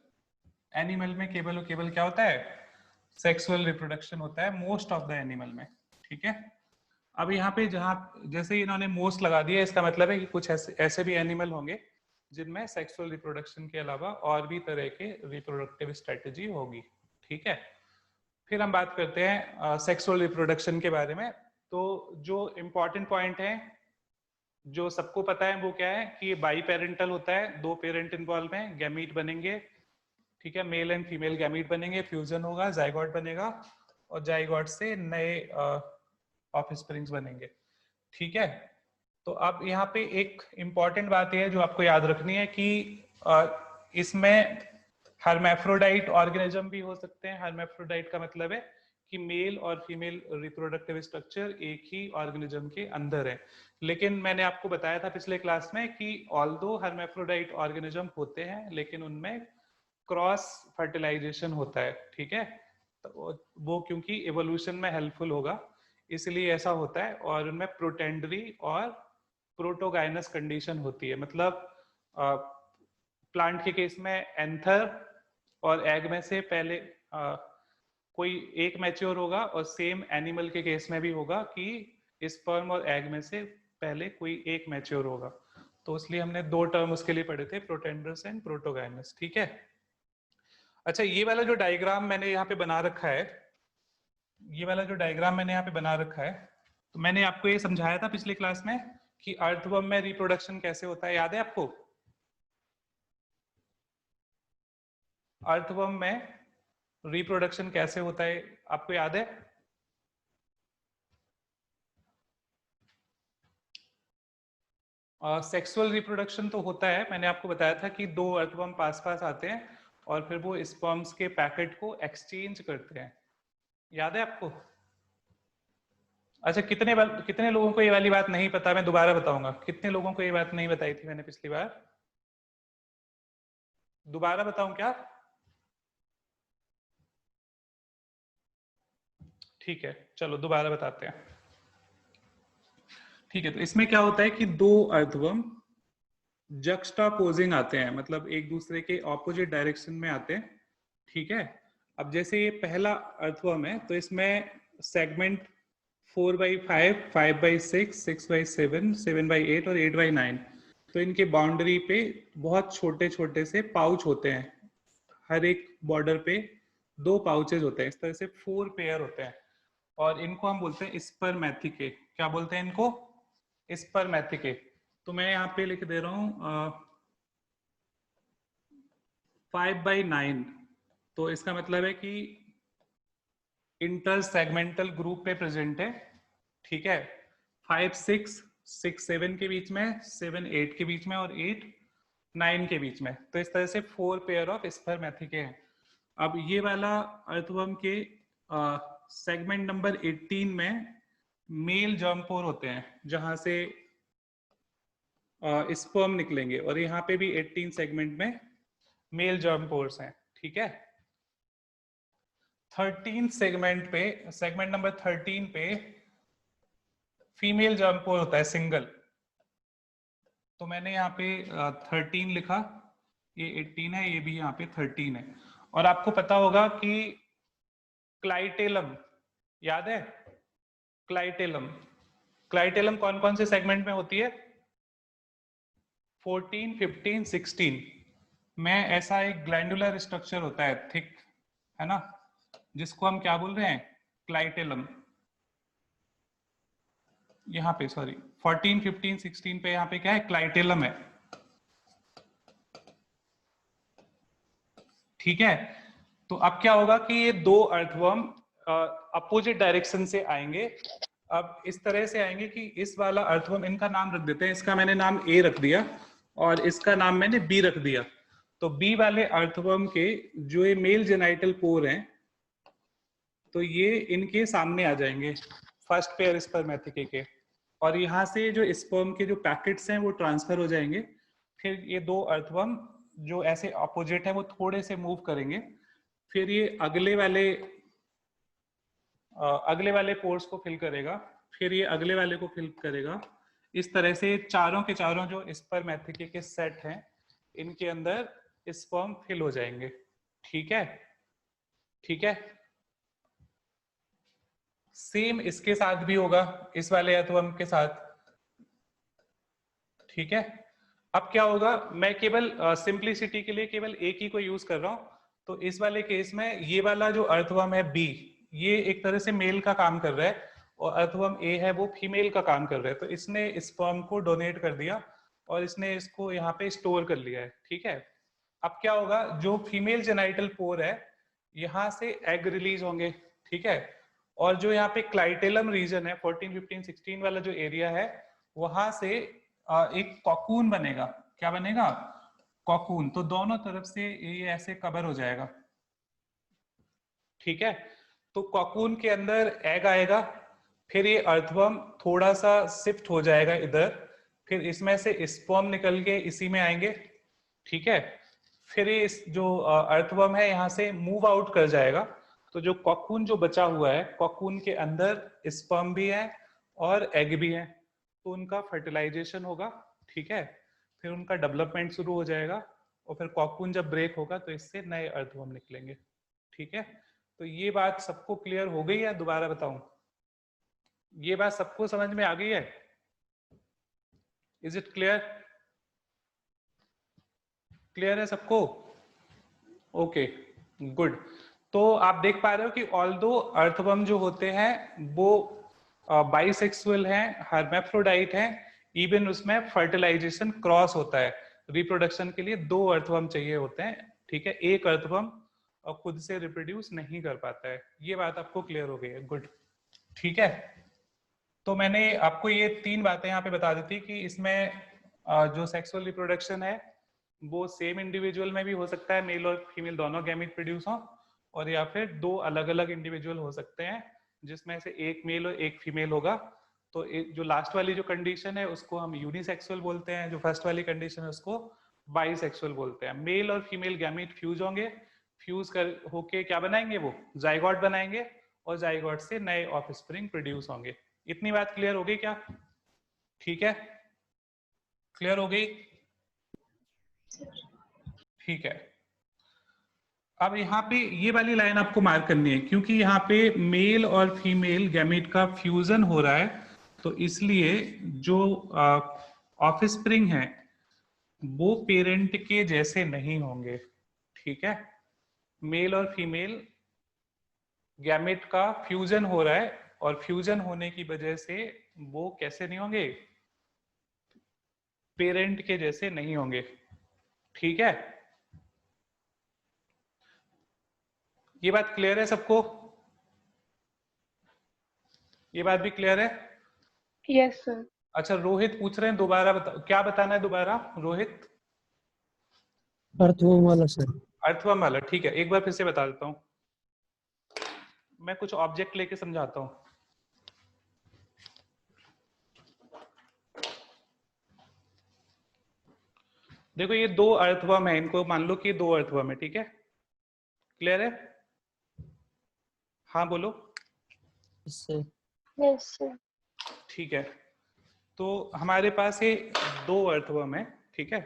एनिमल में केवल और केवल क्या होता है? सेक्सुअल रिप्रोडक्शन होता है मोस्ट ऑफ द एनिमल में। ठीक है, अब यहाँ पे जहाँ जैसे इन्होंने मोस्ट लगा दिया, इसका मतलब है कि कुछ ऐसे भी एनिमल होंगे जिनमें सेक्सुअल रिप्रोडक्शन के अलावा और भी तरह के रिप्रोडक्टिव स्ट्रेटेजी होगी। ठीक है, फिर हम बात करते हैं सेक्सुअल रिप्रोडक्शन के बारे में। तो जो इम्पोर्टेंट पॉइंट है जो सबको पता है वो क्या है कि ये बाई पेरेंटल होता है, दो पेरेंट इन्वॉल्व हैं, गैमीट बनेंगे। ठीक है, मेल एंड फीमेल गैमीट बनेंगे, फ्यूजन होगा, जाइगोट बनेगा, और जाइगोट से नए ऑफ स्प्रिंग्स बनेंगे। ठीक है, तो अब यहाँ पे एक इम्पॉर्टेंट बात यह है जो आपको याद रखनी है कि इसमें हर्मैफ्रोडाइट ऑर्गेनिज्म भी हो सकते हैं। हर्मैफ्रोडाइट का मतलब है कि मेल और फीमेल रिप्रोडक्टिव स्ट्रक्चर एक ही ऑर्गेनिज्म के अंदर है। लेकिन मैंने आपको बताया था पिछले क्लास में कि ऑल्दो हर्मैफ्रोडाइट ऑर्गेनिज्म होते हैं लेकिन उनमें क्रॉस फर्टिलाइजेशन होता है। ठीक है, तो वो क्योंकि एवोल्यूशन में हेल्पफुल होगा इसलिए ऐसा होता है, और उनमें प्रोटेंडरी और प्रोटोगाइनस कंडीशन होती है। मतलब प्लांट के केस में एंथर और एग में से पहले कोई एक मैच्योर होगा, और सेम एनिमल के केस में भी होगा कि स्पर्म और एग में से पहले कोई एक मैच्योर होगा। तो इसलिए हमने दो टर्म उसके लिए पढ़े थे, प्रोटेंडरस एंड प्रोटोगाइनस। ठीक है, अच्छा ये वाला जो डायग्राम मैंने यहाँ पे बना रखा है, ये वाला जो डायग्राम मैंने यहाँ पे बना रखा है, तो मैंने आपको ये समझाया था पिछली क्लास में कि अर्थवर्म में रिप्रोडक्शन कैसे होता है, याद है आपको? अर्थवर्म में रिप्रोडक्शन कैसे होता है आपको याद है? सेक्सुअल रिप्रोडक्शन तो होता है, मैंने आपको बताया था कि दो अर्थवर्म पास पास आते हैं और फिर वो स्पर्म्स के पैकेट को एक्सचेंज करते हैं, याद है आपको? अच्छा, कितने लोगों को ये वाली बात नहीं पता? मैं दोबारा बताऊंगा, कितने लोगों को ये बात नहीं बताई थी मैंने पिछली बार? दोबारा बताऊं क्या? ठीक है, चलो दोबारा बताते हैं। ठीक है, तो इसमें क्या होता है कि दो अर्थवर्म जक्स्टापोजिंग आते हैं, मतलब एक दूसरे के ऑपोजिट डायरेक्शन में आते हैं। ठीक है, अब जैसे ये पहला अर्थवर्म है तो इसमें सेगमेंट 4/5, 5/6, 6/7, 7/8 और 8/9, तो इनके बाउंड्री पे बहुत छोटे छोटे से पाउच होते हैं। हर एक बॉर्डर पे दो पाउचेज होते हैं, इस तरह से 4 पेयर होते हैं, और इनको हम बोलते हैं स्पर्मैथिके। क्या बोलते हैं इनको? स्पर्मैथिके। तो मैं यहाँ पे लिख दे रहा हूँ 5/9, तो इसका मतलब है कि इंटर सेगमेंटल ग्रुप पे प्रेजेंट है। ठीक है, 5, 6, 6, 7 के बीच में, 7, 8 के बीच में और 8, 9 के बीच में। तो इस तरह से 4 पेयर ऑफ स्पर्मैथिके हैं। अब ये वाला अर्थवर्म के सेगमेंट नंबर 18 में मेल जर्मपोर होते हैं जहां से स्पर्म निकलेंगे, और यहाँ पे भी 18 सेगमेंट में मेल जर्मपोर्स हैं। ठीक है, 13 सेगमेंट पे, सेगमेंट नंबर 13 पे फीमेल जर्मपोर होता है सिंगल। तो मैंने यहाँ पे 13 लिखा, ये 18 है, ये भी यहाँ पे 13 है। और आपको पता होगा कि क्लाइटेलम, याद है? क्लाइटेलम, क्लाइटेलम कौन कौन से सेगमेंट में होती है? 14, 15, 16 में ऐसा एक ग्लैंडुलर स्ट्रक्चर होता है, थिक, है ना, जिसको हम क्या बोल रहे हैं? क्लाइटेलम। यहाँ पे सॉरी 14, 15, 16 पे यहाँ पे क्या है? क्लाइटेलम है। ठीक है, तो अब क्या होगा कि ये दो अर्थवर्म अपोजिट डायरेक्शन से आएंगे। अब इस तरह से आएंगे कि इस वाला अर्थवर्म, इनका नाम रख देते हैं, इसका मैंने नाम ए रख दिया और इसका नाम मैंने बी रख दिया। तो बी वाले अर्थवर्म के जो ये मेल जेनाइटल पोर हैं, तो ये इनके सामने आ जाएंगे फर्स्ट पेयर स्पर्मैथिके के, और यहाँ से जो स्पर्म के जो पैकेट्स हैं वो ट्रांसफर हो जाएंगे। फिर ये दो अर्थवर्म जो ऐसे अपोजिट है वो थोड़े से मूव करेंगे, फिर ये अगले वाले पोर्स को फिल करेगा, फिर ये अगले वाले को फिल करेगा। इस तरह से चारों के चारों जो स्पर्मैथिके के सेट हैं इनके अंदर स्पर्म फिल हो जाएंगे। ठीक है, ठीक है, सेम इसके साथ भी होगा, इस वाले अर्थवर्म के साथ। ठीक है, अब क्या होगा, मैं केवल सिंप्लिसिटी के लिए केवल एक ही को यूज कर रहा हूं। तो इस वाले केस में ये वाला जो अर्थवर्म है बी, ये एक तरह से मेल का काम कर रहा है, और अर्थवर्म ए है वो फीमेल का काम कर रहा है। तो इसने स्पर्म को डोनेट कर दिया और इसने इसको यहाँ पे स्टोर कर लिया है। ठीक है, अब क्या होगा, जो फीमेल जेनाइटल पोर है यहाँ से एग रिलीज होंगे। ठीक है, और जो यहाँ पे क्लाइटेलम रीजन है 14, 15, 16 वाला जो एरिया है, वहां से एक कॉकून बनेगा। क्या बनेगा? कॉकून। तो दोनों तरफ से ये ऐसे कवर हो जाएगा, ठीक है। तो कॉकून के अंदर एग आएगा, फिर ये अर्थवर्म थोड़ा सा शिफ्ट हो जाएगा इधर, फिर इसमें से स्पर्म निकल के इसी में आएंगे, ठीक है। फिर ये जो अर्थवर्म है यहाँ से मूव आउट कर जाएगा। तो जो कॉकून जो बचा हुआ है, कॉकून के अंदर स्पर्म भी है और एग भी है, तो उनका फर्टिलाइजेशन होगा, ठीक है। फिर उनका डेवलपमेंट शुरू हो जाएगा और फिर कॉकून जब ब्रेक होगा तो इससे नए अर्थवर्म निकलेंगे, ठीक है। तो ये बात सबको क्लियर हो गई है? दोबारा बताऊं, ये बात सबको समझ में आ गई है? Is it clear? क्लियर है सबको? Okay, good. तो आप देख पा रहे हो कि ऑल्दो अर्थवर्म जो होते हैं वो बाइसेक्सुअल हैं, हर्मेफ्रोडाइट हैं, इवन उसमें फर्टिलाइजेशन क्रॉस होता है। रिप्रोडक्शन के लिए 2 अर्थवर्म चाहिए होते हैं, ठीक है। एक अर्थवर्म खुद से रिप्रोड्यूस नहीं कर पाता है। ये बात आपको क्लियर हो गई है? गुड, ठीक है। तो मैंने आपको ये 3 बातें यहाँ पे बता दी थी कि इसमें जो सेक्सुअल रिप्रोडक्शन है वो सेम इंडिविजुअल में भी हो सकता है, मेल और फीमेल दोनों गैमीट प्रोड्यूस हो, और या फिर 2 अलग अलग इंडिविजुअल हो सकते हैं जिसमें से एक मेल और एक फीमेल होगा। तो जो लास्ट वाली जो कंडीशन है उसको हम यूनिसेक्सुअल बोलते हैं, जो फर्स्ट वाली कंडीशन है उसको बाइसेक्सुअल बोलते हैं। मेल और फीमेल गैमीट फ्यूज होंगे, फ्यूज कर होके क्या बनाएंगे? वो जाइगोट बनाएंगे और जाइगोट से नए ऑफस्प्रिंग प्रोड्यूस होंगे। इतनी बात क्लियर हो गई क्या? ठीक है, क्लियर हो गई? ठीक है। अब यहाँ पे ये वाली लाइन आपको मार्क करनी है, क्योंकि यहाँ पे मेल और फीमेल गैमीट का फ्यूजन हो रहा है, तो इसलिए जो ऑफस्प्रिंग है वो पेरेंट के जैसे नहीं होंगे, ठीक है। मेल और फीमेल गैमेट का फ्यूजन हो रहा है और फ्यूजन होने की वजह से वो कैसे नहीं होंगे? पेरेंट के जैसे नहीं होंगे, ठीक है। ये बात क्लियर है सबको? ये बात भी क्लियर है? Yes sir. अच्छा, रोहित पूछ रहे हैं दोबारा बताओ, क्या बताना है दोबारा रोहित? अर्थवर्म वाला सर। अर्थवर्म वाला, ठीक है। एक बार फिर से बता देता हूं, मैं कुछ ऑब्जेक्ट लेके समझाता हूं। देखो ये 2 अर्थवर्म है, इनको मान लो कि 2 अर्थवर्म है, ठीक है। क्लियर है? हाँ बोलो। Yes sir. ठीक है, तो हमारे पास ये 2 अर्थवर्म है, ठीक है।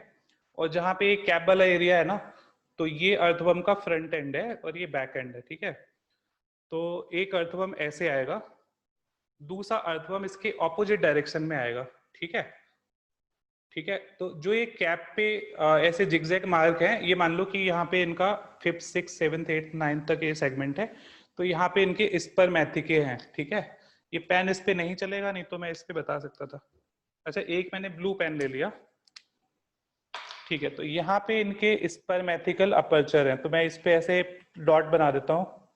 और जहां पे कैप वाला एरिया है ना, तो ये अर्थवर्म का फ्रंट एंड है और ये बैक एंड है, ठीक है। तो एक अर्थवर्म ऐसे आएगा, दूसरा अर्थवर्म इसके ऑपोजिट डायरेक्शन में आएगा, ठीक है। ठीक है, तो जो ये कैप पे ऐसे जिगजैग मार्क है, ये मान लो कि यहाँ पे इनका 5th 6th 7th 8th 9th तक ये सेगमेंट है, तो यहाँ पे इनके स्पर्मैथिके हैं, ठीक है। ये पेन इस पे नहीं चलेगा, नहीं तो मैं इस पे बता सकता था। अच्छा, एक मैंने ब्लू पेन ले लिया, ठीक है। तो यहाँ पे इनके स्पर्मैथिकल अपर्चर हैं, तो मैं इस पे ऐसे डॉट बना देता हूँ।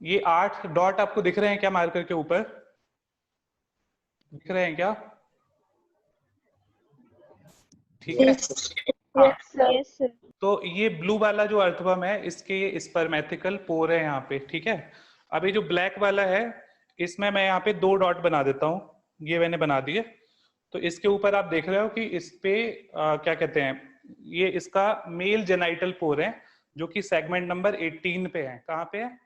ये 8 डॉट आपको दिख रहे हैं क्या मार्कर के ऊपर? दिख रहे हैं क्या? ठीक है। Yes sir. तो ये ब्लू वाला जो अर्थवर्म है, इसके ये स्पर्मैथिकल पोर है यहाँ पे, ठीक है। अभी जो ब्लैक वाला है, इसमें मैं यहाँ पे 2 डॉट बना देता हूँ, ये मैंने बना दिए। तो इसके ऊपर आप देख रहे हो कि इस पे क्या कहते हैं, ये इसका मेल जेनाइटल पोर है, जो कि सेगमेंट नंबर 18 पे है। कहाँ पे है?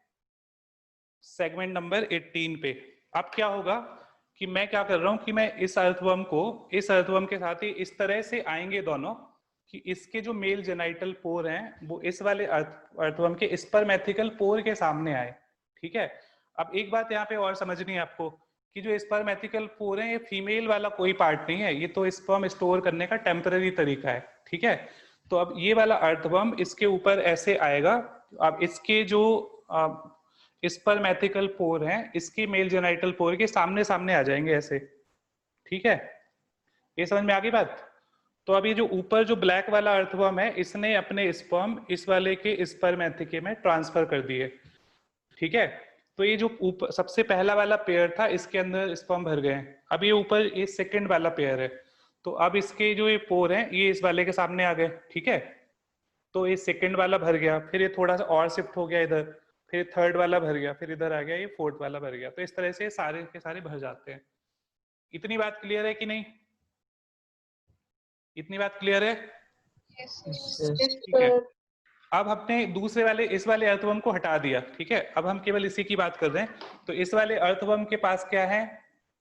सेगमेंट नंबर 18 पे। अब क्या होगा कि मैं क्या कर रहा हूं कि मैं इस अर्थवर्म को इस अर्थवर्म के साथ ही इस तरह से आएंगे दोनों, कि इसके जो मेल जेनाइटल पोर हैं वो इस वाले अर्थवर्म के स्पर्मैथिकल पोर के सामने आए, ठीक है। अब एक बात यहाँ पे और समझनी है आपको कि जो स्पर्मैथिकल पोर है, ये फीमेल वाला कोई पार्ट नहीं है, ये तो स्पर्म स्टोर करने का टेम्पररी तरीका है, ठीक है। तो अब ये वाला अर्थवर्म इसके ऊपर ऐसे आएगा, अब इसके जो स्पर्मैथिकल पोर हैं, इसके मेल जेनाइटल पोर के सामने सामने आ जाएंगे ऐसे, ठीक है। ये समझ में आ गई बात? तो अब ये जो ऊपर जो ब्लैक वाला अर्थवर्म है, इसने अपने स्पर्म इस वाले के स्पर्मैथिके में ट्रांसफर कर दिए। ठीक है। तो ये जो ऊपर सबसे पहला वाला पेयर था इसके अंदर स्पर्म भर गए हैं। अब ये ऊपर ये सेकंड वाला पेयर है, तो अब इसके जो ये पोर हैं ये इस वाले के सामने आ गए, ठीक है। तो ये सेकंड वाला भर गया, फिर ये थोड़ा सा और शिफ्ट हो गया इधर, फिर थर्ड वाला भर गया, फिर इधर आ गया, ये फोर्थ वाला भर गया। तो इस तरह से सारे के सारे भर जाते हैं। इतनी बात क्लियर है कि नहीं? इतनी बात क्लियर है? ठीक है। अब हमने दूसरे वाले इस वाले अर्थवर्म को हटा दिया, ठीक है। अब हम केवल इसी की बात कर रहे हैं। तो इस वाले अर्थवर्म के पास क्या है?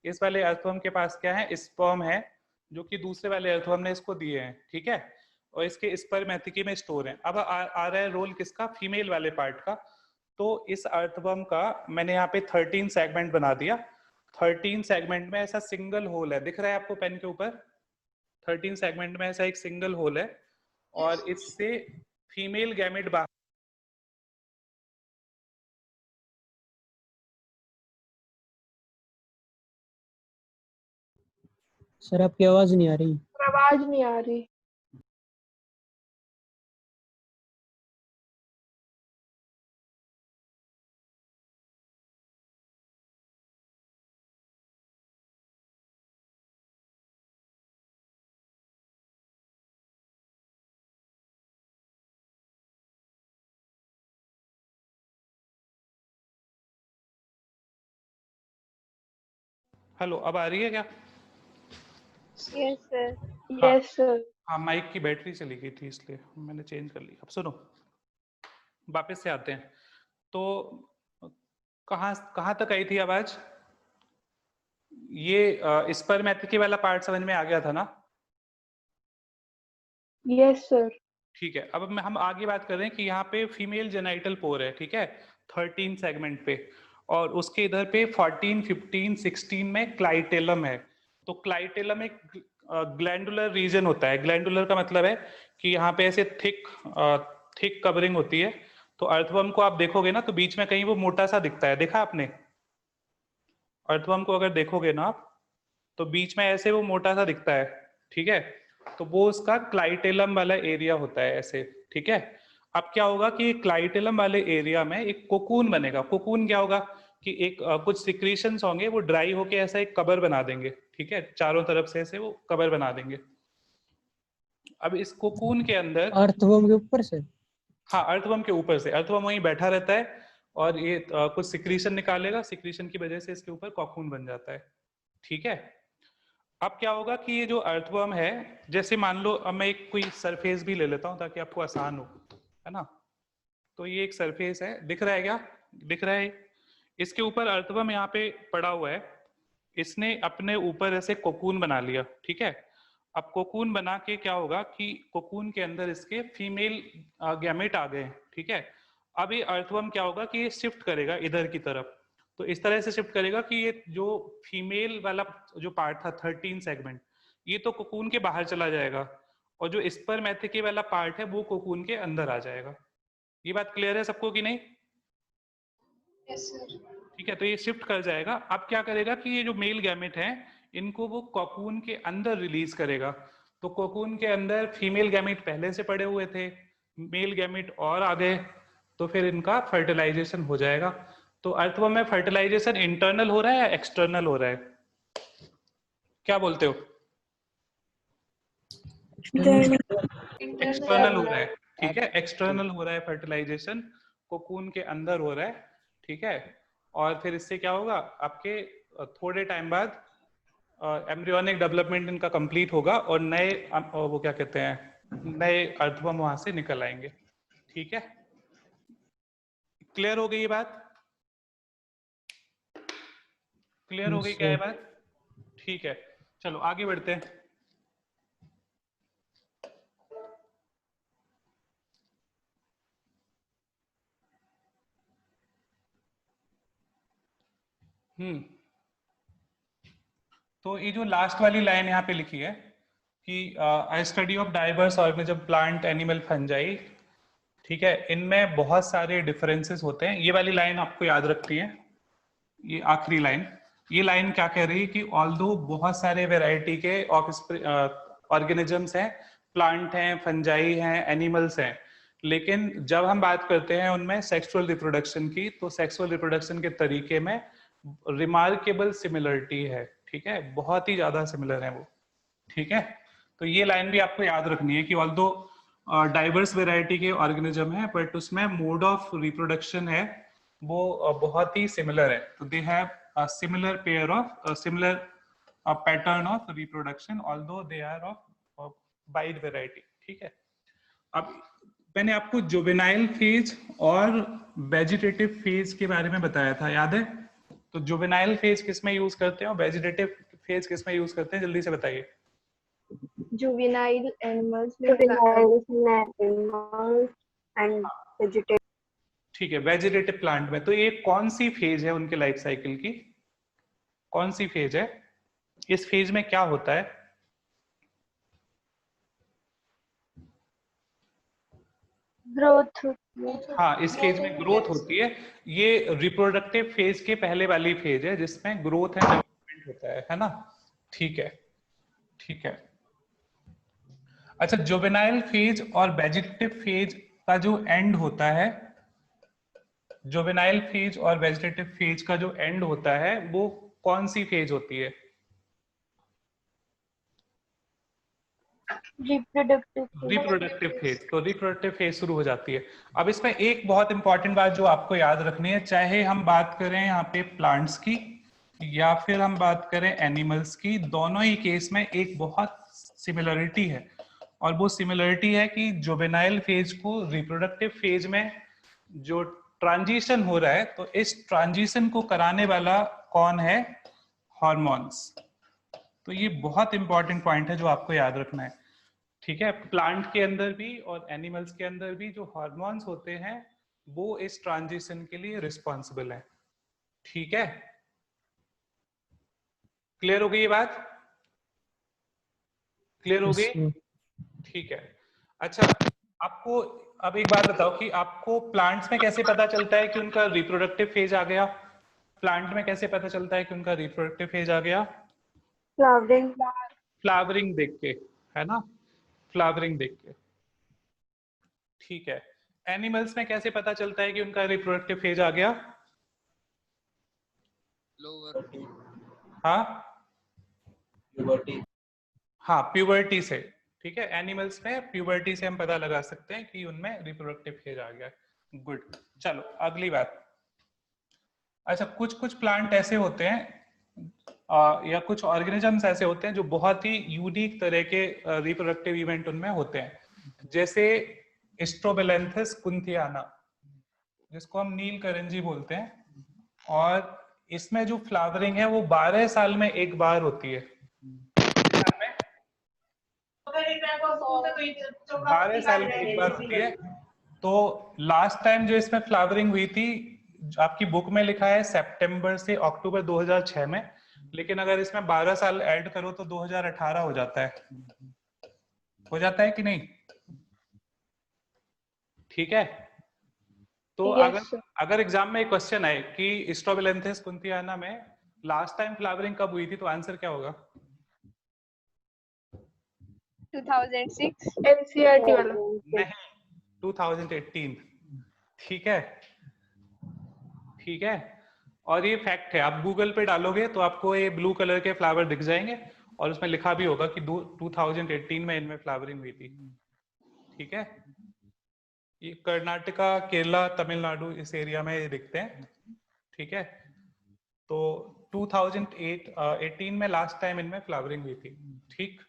इस वाले अर्थवर्म के पास क्या है? स्पर्म है, जो कि दूसरे वाले अर्थवर्म ने इसको दिए हैं, ठीक है। और इसके स्पर्मेटिकी में स्टोर है। अब आ रहा है रोल किसका? फीमेल वाले पार्ट का। तो इस अर्थवर्म का मैंने यहाँ पे 13 सेगमेंट बना दिया। 13 सेगमेंट में ऐसा सिंगल होल है, दिख रहा है आपको पेन के ऊपर? 13 सेगमेंट में ऐसा एक सिंगल होल है, और इससे फीमेल गैमेट बाहर। सर आपकी आवाज नहीं आ रही। आवाज नहीं आ रही। हेलो, अब आ रही है क्या? Yes sir. Yes sir. हाँ, माइक की बैटरी चली गई थी इसलिए मैंने चेंज कर ली। अब सुनो, वापस से आते हैं। तो कहाँ कहाँ तक आई थी आवाज? ये स्पर्मेटिकी वाला पार्ट समझ में आ गया था ना? Yes sir. ठीक है। अब हम आगे बात कर रहे हैं कि यहाँ पे फीमेल जेनाइटल पोर है, ठीक है, 13 सेगमेंट पे, और उसके इधर पे 14, 15, 16 में क्लाइटेलम है। तो क्लाइटेलम एक ग्लैंडुलर रीजन होता है। ग्लैंडुलर का मतलब है कि यहाँ पे ऐसे थिक कवरिंग होती है। तो अर्थवर्म को आप देखोगे ना, तो बीच में कहीं वो मोटा सा दिखता है, देखा आपने? अर्थवर्म को अगर देखोगे ना आप, तो बीच में ऐसे वो मोटा सा दिखता है, ठीक है। तो वो उसका क्लाइटेलम वाला एरिया होता है ऐसे, ठीक है। अब क्या होगा कि क्लाइटेलम वाले एरिया में एक कोकून बनेगा। कोकून क्या होगा कि एक कुछ सिक्रीशंस होंगे, वो ड्राई होके ऐसा एक कवर बना देंगे, ठीक है, चारों तरफ से ऐसे वो कवर बना देंगे। अब इस कोकून के अंदर अर्थवर्म के ऊपर से? हाँ, अर्थवर्म के ऊपर से। अर्थवर्म वहीं बैठा रहता है और ये कुछ सिक्रीशन निकालेगा, सिक्रीशन की वजह से इसके ऊपर कोकून बन जाता है, ठीक है। अब क्या होगा कि ये जो अर्थवर्म है, जैसे मान लो अब मैं एक कोई सरफेस भी ले लेता हूं ताकि आपको आसान हो, है ना। तो ये एक सरफेस है, दिख रहा है क्या? दिख रहा है। इसके ऊपर अर्थवर्म यहाँ पे पड़ा हुआ है। इसने अपने ऊपर ऐसे कोकून बना लिया, ठीक है। अब कोकून बना के क्या होगा कि कोकून के अंदर इसके फीमेल गैमेट आ गए, ठीक है। अब ये अर्थवर्म क्या होगा कि ये शिफ्ट करेगा इधर की तरफ। तो इस तरह से शिफ्ट करेगा कि ये जो फीमेल वाला जो पार्ट था 13 सेगमेंट, ये तो कोकून के बाहर चला जाएगा, और जो स्पर्मेटिकी वाला पार्ट है वो कोकून के अंदर आ जाएगा। ये बात क्लियर है सबको कि नहीं? Yes sir. ठीक है। तो ये शिफ्ट कर जाएगा। अब क्या करेगा कि ये जो मेल गैमेट हैं, इनको वो कोकून के अंदर रिलीज करेगा। तो कोकून के अंदर फीमेल गैमेट पहले से पड़े हुए थे, मेल गैमेट और आ गए, तो फिर इनका फर्टिलाइजेशन हो जाएगा। तो अर्थवर्म में फर्टिलाइजेशन इंटरनल हो रहा है या एक्सटर्नल हो रहा है? क्या बोलते हो? एक्सटर्नल हो रहा है, ठीक है, एक्सटर्नल हो रहा है फर्टिलाइजेशन, कोकून के अंदर हो रहा है, ठीक है। और फिर इससे क्या होगा, आपके थोड़े टाइम बाद एम्ब्रियोनिक डेवलपमेंट इनका कंप्लीट होगा, और नए वो क्या कहते हैं, नए अर्थवर्म वहां से निकल आएंगे, ठीक है। क्लियर हो गई ये बात? क्लियर हो गई क्या ये बात? ठीक है, चलो आगे बढ़ते हैं। तो ये जो लास्ट वाली लाइन यहाँ पे लिखी है कि I study of diverse organism, plant, animal, fungi, ठीक है, इनमें बहुत सारे डिफरेंसेस होते हैं। ये वाली लाइन आपको याद रखनी है, ये आखिरी लाइन। ये लाइन क्या कह रही है कि ऑल्दो बहुत सारे वेराइटी के ऑर्गेनिजम्स हैं, प्लांट हैं, फंजाई हैं, एनिमल्स हैं, लेकिन जब हम बात करते हैं उनमें सेक्सुअल रिप्रोडक्शन की, तो सेक्सुअल रिप्रोडक्शन के तरीके में रिमार्केबल सिमिलरिटी है, ठीक है, बहुत ही ज्यादा सिमिलर है वो, ठीक है। तो ये लाइन भी आपको याद रखनी है कि ऑल्दो डाइवर्स वैरायटी के ऑर्गेनिज्म है, बट उसमें मोड ऑफ रिप्रोडक्शन है वो बहुत ही सिमिलर है। तो they have a similar pair of similar pattern of reproduction although they are of wide variety, ठीक है। अब मैंने आपको जुवेनाइल फेज और वेजिटेटिव फेज के बारे में बताया था, याद है? तो जुवेनाइल फेज किस में यूज करते हैं और वेजिटेटिव फेज किस में यूज करते हैं, जल्दी से बताइए। Juvenile animals and vegetative. ठीक है, वेजिटेटिव प्लांट में। तो ये कौन सी फेज है उनके लाइफ साइकिल की, कौन सी फेज है? इस फेज में क्या होता है? ग्रोथ। हाँ, इस फेज में ग्रोथ होती है। ये रिप्रोडक्टिव फेज के पहले वाली फेज है जिसमें ग्रोथ एंड डेवलपमेंट होता है ना? ठीक है, ठीक है। अच्छा, जुवेनाइल फेज और वेजिटेटिव फेज का जो एंड होता है, जुवेनाइल फेज और वेजिटेटिव फेज का जो एंड होता है वो कौन सी फेज होती है? Reproductive phase. तो रिप्रोडक्टिव फेज शुरू हो जाती है। अब इसमें एक बहुत इंपॉर्टेंट बात जो आपको याद रखनी है, चाहे हम बात करें यहाँ पे प्लांट्स की या फिर हम बात करें एनिमल्स की, दोनों ही केस में एक बहुत सिमिलरिटी है, और वो सिमिलरिटी है कि जुवेनाइल फेज को रिप्रोडक्टिव फेज में जो ट्रांजिशन हो रहा है, तो इस ट्रांजिशन को कराने वाला कौन है? हार्मोन्स। तो ये बहुत इंपॉर्टेंट पॉइंट है जो आपको याद रखना है, ठीक है। प्लांट के अंदर भी और एनिमल्स के अंदर भी जो हार्मोन्स होते हैं वो इस ट्रांजिशन के लिए रिस्पॉन्सिबल है, ठीक है। क्लियर हो गई ये बात? क्लियर हो गई? ठीक है। अच्छा, आपको अब एक बात बताओ कि आपको प्लांट्स में कैसे पता चलता है कि उनका रिप्रोडक्टिव फेज आ गया? प्लांट में कैसे पता चलता है कि उनका रिप्रोडक्टिव फेज आ गया? फ्लावरिंग। फ्लावरिंग देख के, है ना? फ्लावरिंग देख के, ठीक है। एनिमल्स में कैसे पता चलता है कि उनका रिप्रोडक्टिव फेज आ गया? हाँ हाँ, प्यूबर्टी से, ठीक है। एनिमल्स में प्यूबर्टी से हम पता लगा सकते हैं कि उनमें रिप्रोडक्टिव फेज आ गया। गुड, चलो अगली बात। अच्छा, कुछ कुछ प्लांट ऐसे होते हैं या कुछ ऑर्गेनिजम्स ऐसे होते हैं जो बहुत ही यूनिक तरह के रिप्रोडक्टिव इवेंट उनमें होते हैं, जैसे स्ट्रोबेलेंथस कुंथियाना, जिसको हम नीलकरंजी बोलते हैं, और इसमें जो फ्लावरिंग है वो 12 साल में एक बार होती है। 12 साल में एक बार होती है। तो लास्ट टाइम जो इसमें फ्लावरिंग हुई थी, आपकी बुक में लिखा है सितंबर से अक्टूबर 2006 में, लेकिन अगर इसमें 12 साल ऐड करो तो 2018 हो जाता है। हो जाता है कि नहीं? ठीक है। तो अगर एग्जाम में एक क्वेश्चन आए कि स्ट्रोबेलेंथस कुंथियाना में लास्ट टाइम फ्लावरिंग कब हुई थी, तो आंसर क्या होगा? 2006 एनसीईआरटी वाला। नहीं, 2018। ठीक है, ठीक है। और ये फैक्ट है, आप गूगल पे डालोगे तो आपको ये ब्लू कलर के फ्लावर दिख जाएंगे, और उसमें लिखा भी होगा कि 2018 में इनमें फ्लावरिंग हुई थी। ठीक है, ये कर्नाटका, केरला, तमिलनाडु, इस एरिया में ये दिखते हैं। ठीक है, तो 2018 में लास्ट टाइम इनमें फ्लावरिंग हुई थी। ठीक,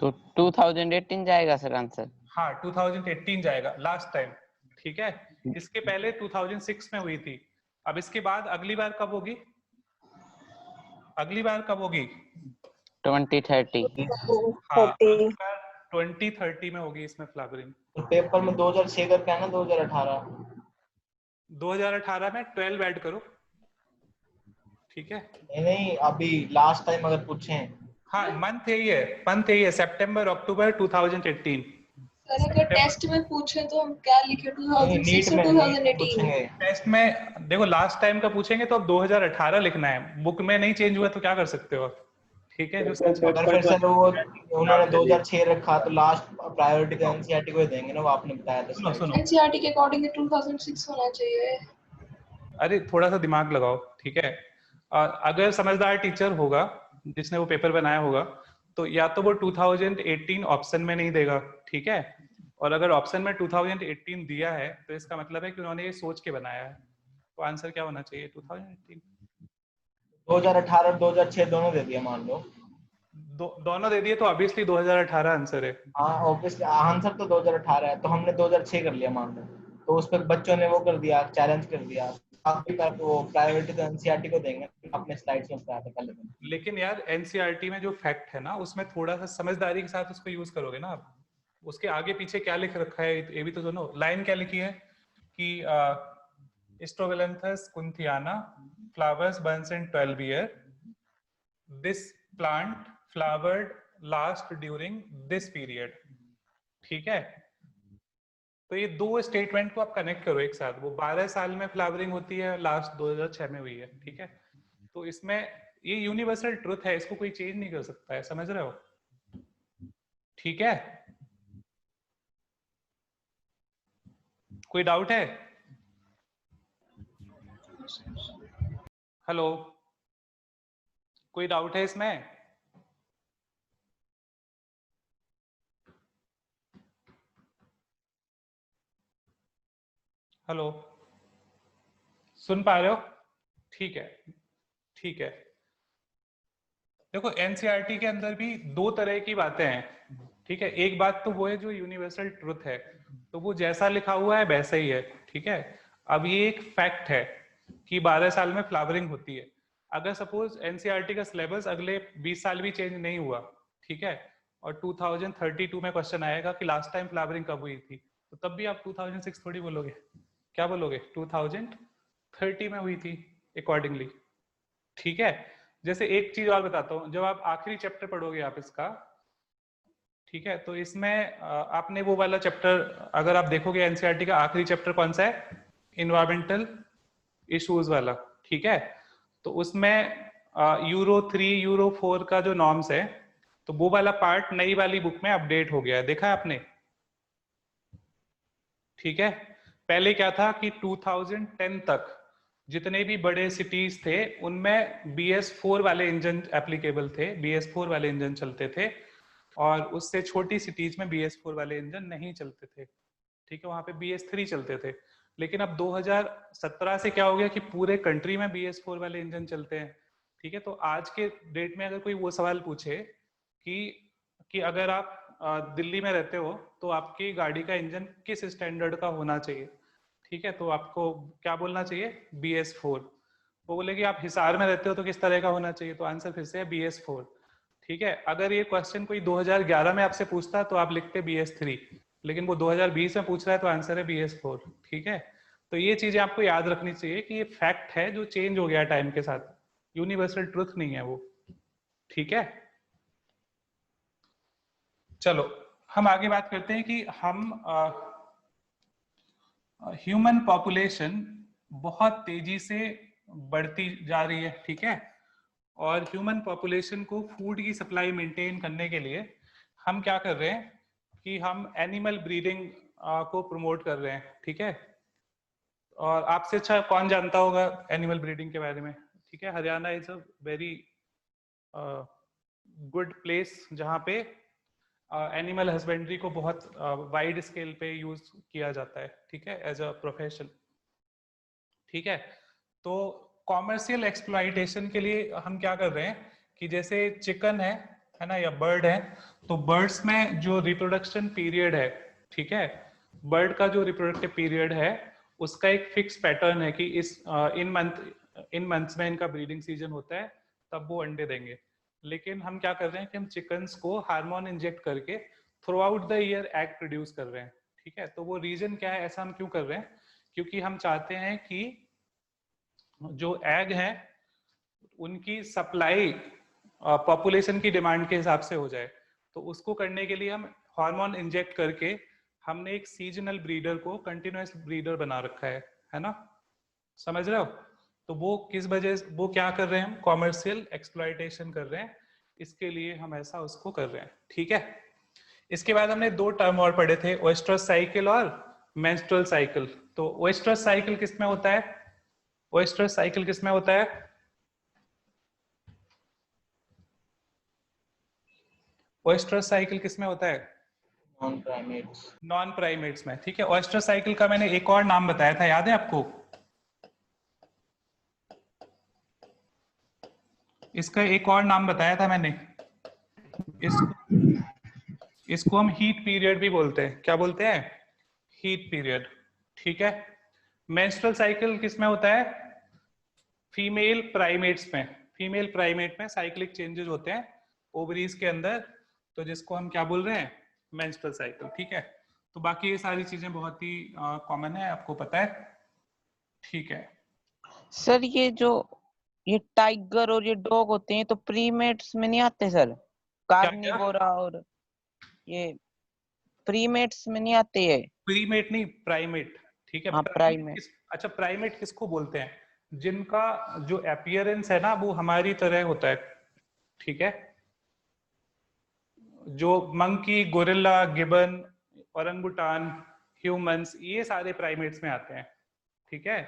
तो 2018 जाएगा सर आंसर? हाँ, 2018 जाएगा लास्ट टाइम। ठीक है, इसके पहले 2006 में हुई थी। अब इसके बाद अगली बार कब होगी? अगली बार कब होगी? 2030। हाँ, अगली बार 2030 में होगी इसमें फ्लावरिंग। तो पेपर में 2006 करके है ना, 2018। 2018 में 12 ऐड करो। ठीक है, नहीं, अभी लास्ट टाइम अगर पूछें, हाँ, मंथ यही है, मंथ यही है, सितंबर अक्टूबर 2018। सर अगर टेस्ट में पूछे तो हम क्या लिखे? 2006 और 2018? टेस्ट में देखो लास्ट टाइम का पूछेंगे तो अब 2018 लिखना है, बुक में नहीं चेंज हुआ तो क्या कर सकते हो? ठीक है, जो सच अगर फिर सर वो उन्होंने 2006 रखा तो लास्ट प्रायोरिटी तो एनसीईआरटी को ही देंगे ना, वो आपने बताया था सुनो slide सुनो, में। एनसीईआरटी के अकॉर्डिंग 2006 होना चाहिए। अरे थोड़ा सा दिमाग लगाओ, ठीक है। अगर समझदार टीचर होगा जिसने वो पेपर बनाया होगा, तो या तो वो 2018 ऑप्शन में नहीं देगा, ठीक है। और अगर ऑप्शन में 2018 दिया है तो इसका मतलब है कि उन्होंने ये सोच के बनाया है। तो आंसर क्या होना चाहिए? 2018। 2018 और 2006 दोनों दे दिया मान लो। दोनों दे दिए तो ऑब्वियसली 2018 आंसर है। हाँ ऑब्वियसली आंसर तो 2018 है, तो हमने 2006 कर लिया मान लो, तो उस पर बच्चों ने वो कर दिया, चैलेंज कर दिया। आपकी तरफ वो प्रायोरिटी तो एनसीईआरटी को देंगे, अपने स्लाइड्स में बताया था पहले दिन। लेकिन यार एनसीईआरटी में जो फैक्ट है ना, उसमें थोड़ा सा समझदारी के साथ उसको यूज करोगे ना आप। उसके आगे पीछे क्या लिख रखा है ये भी तो सुनो। लाइन क्या लिखी है कि Strobilanthes kunthiana flowers burns in 12 year, this plant flowered last during this period, ठीक है। तो ये दो स्टेटमेंट को आप कनेक्ट करो एक साथ। वो 12 साल में फ्लावरिंग होती है, लास्ट 2006 में हुई है, ठीक है। तो इसमें ये यूनिवर्सल ट्रुथ है, इसको कोई चेंज नहीं कर सकता है, समझ रहे हो? ठीक है, कोई डाउट है? हेलो, कोई डाउट है इसमें? हेलो, सुन पा रहे हो? ठीक है, ठीक है। देखो एनसीईआरटी के अंदर भी दो तरह की बातें हैं, ठीक है। एक बात तो वो है जो यूनिवर्सल ट्रुथ है, तो वो जैसा लिखा हुआ है वैसा ही है, ठीक है। अब ये एक फैक्ट है कि 12 साल में फ्लावरिंग होती है। अगर सपोज एनसीईआरटी का सिलेबस अगले 20 साल भी चेंज नहीं हुआ, ठीक है, और 2032 में क्वेश्चन आएगा कि लास्ट टाइम फ्लावरिंग कब हुई थी, तो तब भी आप 2006 थोड़ी बोलोगे। क्या बोलोगे? 2030 में हुई थी अकॉर्डिंगली, ठीक है। जैसे एक चीज और बताता हूँ, जब आप आखिरी चैप्टर पढ़ोगे आप इसका, ठीक है, तो इसमें आपने वो वाला चैप्टर अगर आप देखोगे, एनसीईआरटी का आखिरी चैप्टर कौन सा है? इन्वायरमेंटल इश्यूज वाला, ठीक है। तो उसमें यूरो 3 यूरो 4 का जो नॉर्म्स है, तो वो वाला पार्ट नई वाली बुक में अपडेट हो गया है, देखा है आपने? ठीक है। पहले क्या था कि 2010 तक जितने भी बड़े सिटीज थे उनमें BS4 वाले इंजन एप्लीकेबल थे, BS4 वाले इंजन चलते थे, और उससे छोटी सिटीज में BS4 वाले इंजन नहीं चलते थे, ठीक है, वहां पे BS3 चलते थे। लेकिन अब 2017 से क्या हो गया कि पूरे कंट्री में BS4 वाले इंजन चलते हैं, ठीक है। तो आज के डेट में अगर कोई वो सवाल पूछे कि अगर आप दिल्ली में रहते हो तो आपकी गाड़ी का इंजन किस स्टैंडर्ड का होना चाहिए, ठीक है, तो आपको क्या बोलना चाहिए? BS4। वो बोले कि आप हिसार में रहते हो तो किस तरह का होना चाहिए, तो आंसर फिर से है BS4, ठीक है। अगर ये क्वेश्चन कोई 2011 में आपसे पूछता तो आप लिखते BS3, लेकिन वो 2020 में पूछ रहा है तो आंसर है BS4, ठीक है। तो ये चीजें आपको याद रखनी चाहिए कि ये फैक्ट है जो चेंज हो गया टाइम के साथ, यूनिवर्सल ट्रुथ नहीं है वो, ठीक है। चलो हम आगे बात करते हैं कि हम ह्यूमन पॉपुलेशन बहुत तेजी से बढ़ती जा रही है, ठीक है। और ह्यूमन पॉपुलेशन को फूड की सप्लाई मेंटेन करने के लिए हम क्या कर रहे हैं कि हम एनिमल ब्रीडिंग को प्रमोट कर रहे हैं, ठीक है। और आपसे अच्छा कौन जानता होगा एनिमल ब्रीडिंग के बारे में, ठीक है। Haryana is a very good place जहाँ पे एनिमल हस्बेंड्री को बहुत वाइड स्केल पे यूज किया जाता है, ठीक है, एज अ प्रोफेशन, ठीक है। तो कॉमर्शियल एक्सप्लॉइटेशन के लिए हम क्या कर रहे हैं कि जैसे चिकन है ना, या बर्ड है, तो बर्ड्स में जो रिप्रोडक्शन पीरियड है, ठीक है, बर्ड का जो रिप्रोडक्टिव पीरियड है उसका एक फिक्स पैटर्न है कि इन मंथ्स में इनका ब्रीडिंग सीजन होता है, तब वो अंडे देंगे। लेकिन हम क्या कर रहे हैं कि हम चिकन्स को हार्मोन इंजेक्ट करके through out the year egg produce कर रहे हैं, ठीक है। तो वो रीजन क्या है, ऐसा हम क्यों कर रहे हैं? क्योंकि हम चाहते हैं कि जो एग है उनकी सप्लाई पॉपुलेशन की डिमांड के हिसाब से हो जाए। तो उसको करने के लिए हम हार्मोन इंजेक्ट करके हमने एक सीजनल ब्रीडर को कंटिन्यूअस ब्रीडर बना रखा है ना, समझ रहे हो? तो वो किस वजह से, वो क्या कर रहे हैं, हम कॉमर्शियल एक्सप्लॉइटेशन कर रहे हैं इसके लिए हम ऐसा उसको कर रहे हैं, ठीक है। इसके बाद हमने 2 टर्म और पढ़े थे, ओएस्ट्रस साइकिल और मेंस्ट्रुअल साइकिल। तो ओएस्ट्रस साइकिल किसमें होता है? ओएस्ट्रस साइकिल किसमें होता है? ओएस्ट्रस साइकिल किसमें होता है? Non primates. नॉन प्राइमेट्स में, ठीक है। ओएस्ट्रस साइकिल का मैंने एक और नाम बताया था, याद है आपको? इसका एक और नाम बताया था मैंने, इसको हम हीट पीरियड भी बोलते हैं। क्या बोलते हैं? हीट पीरियड, ठीक है। मेंस्ट्रुअल साइकिल किसमें होता है? फीमेल प्राइमेट्स में। फीमेल प्राइमेट में साइक्लिक चेंजेस होते हैं ओवरीज के अंदर, तो जिसको हम क्या बोल रहे हैं? मेंस्ट्रुअल साइकिल, ठीक है। तो बाकी ये सारी चीजें बहुत ही कॉमन है, आपको पता है, ठीक है। सर ये टाइगर और ये डॉग होते हैं तो प्रीमेट्स में नहीं आते सर? कार्निवोरा और ये प्रीमेट्स में नहीं आते? ये प्रीमेट नहीं, प्राइमेट, ठीक है। हाँ, प्राइमेट। अच्छा, प्राइमेट किसको बोलते हैं? जिनका जो अपीयरेंस है ना वो हमारी तरह होता है, ठीक है। जो monkey, gorilla, gibbon, orangutan, humans, ये सारे प्राइमेट्स में आते हैं, ठीक है।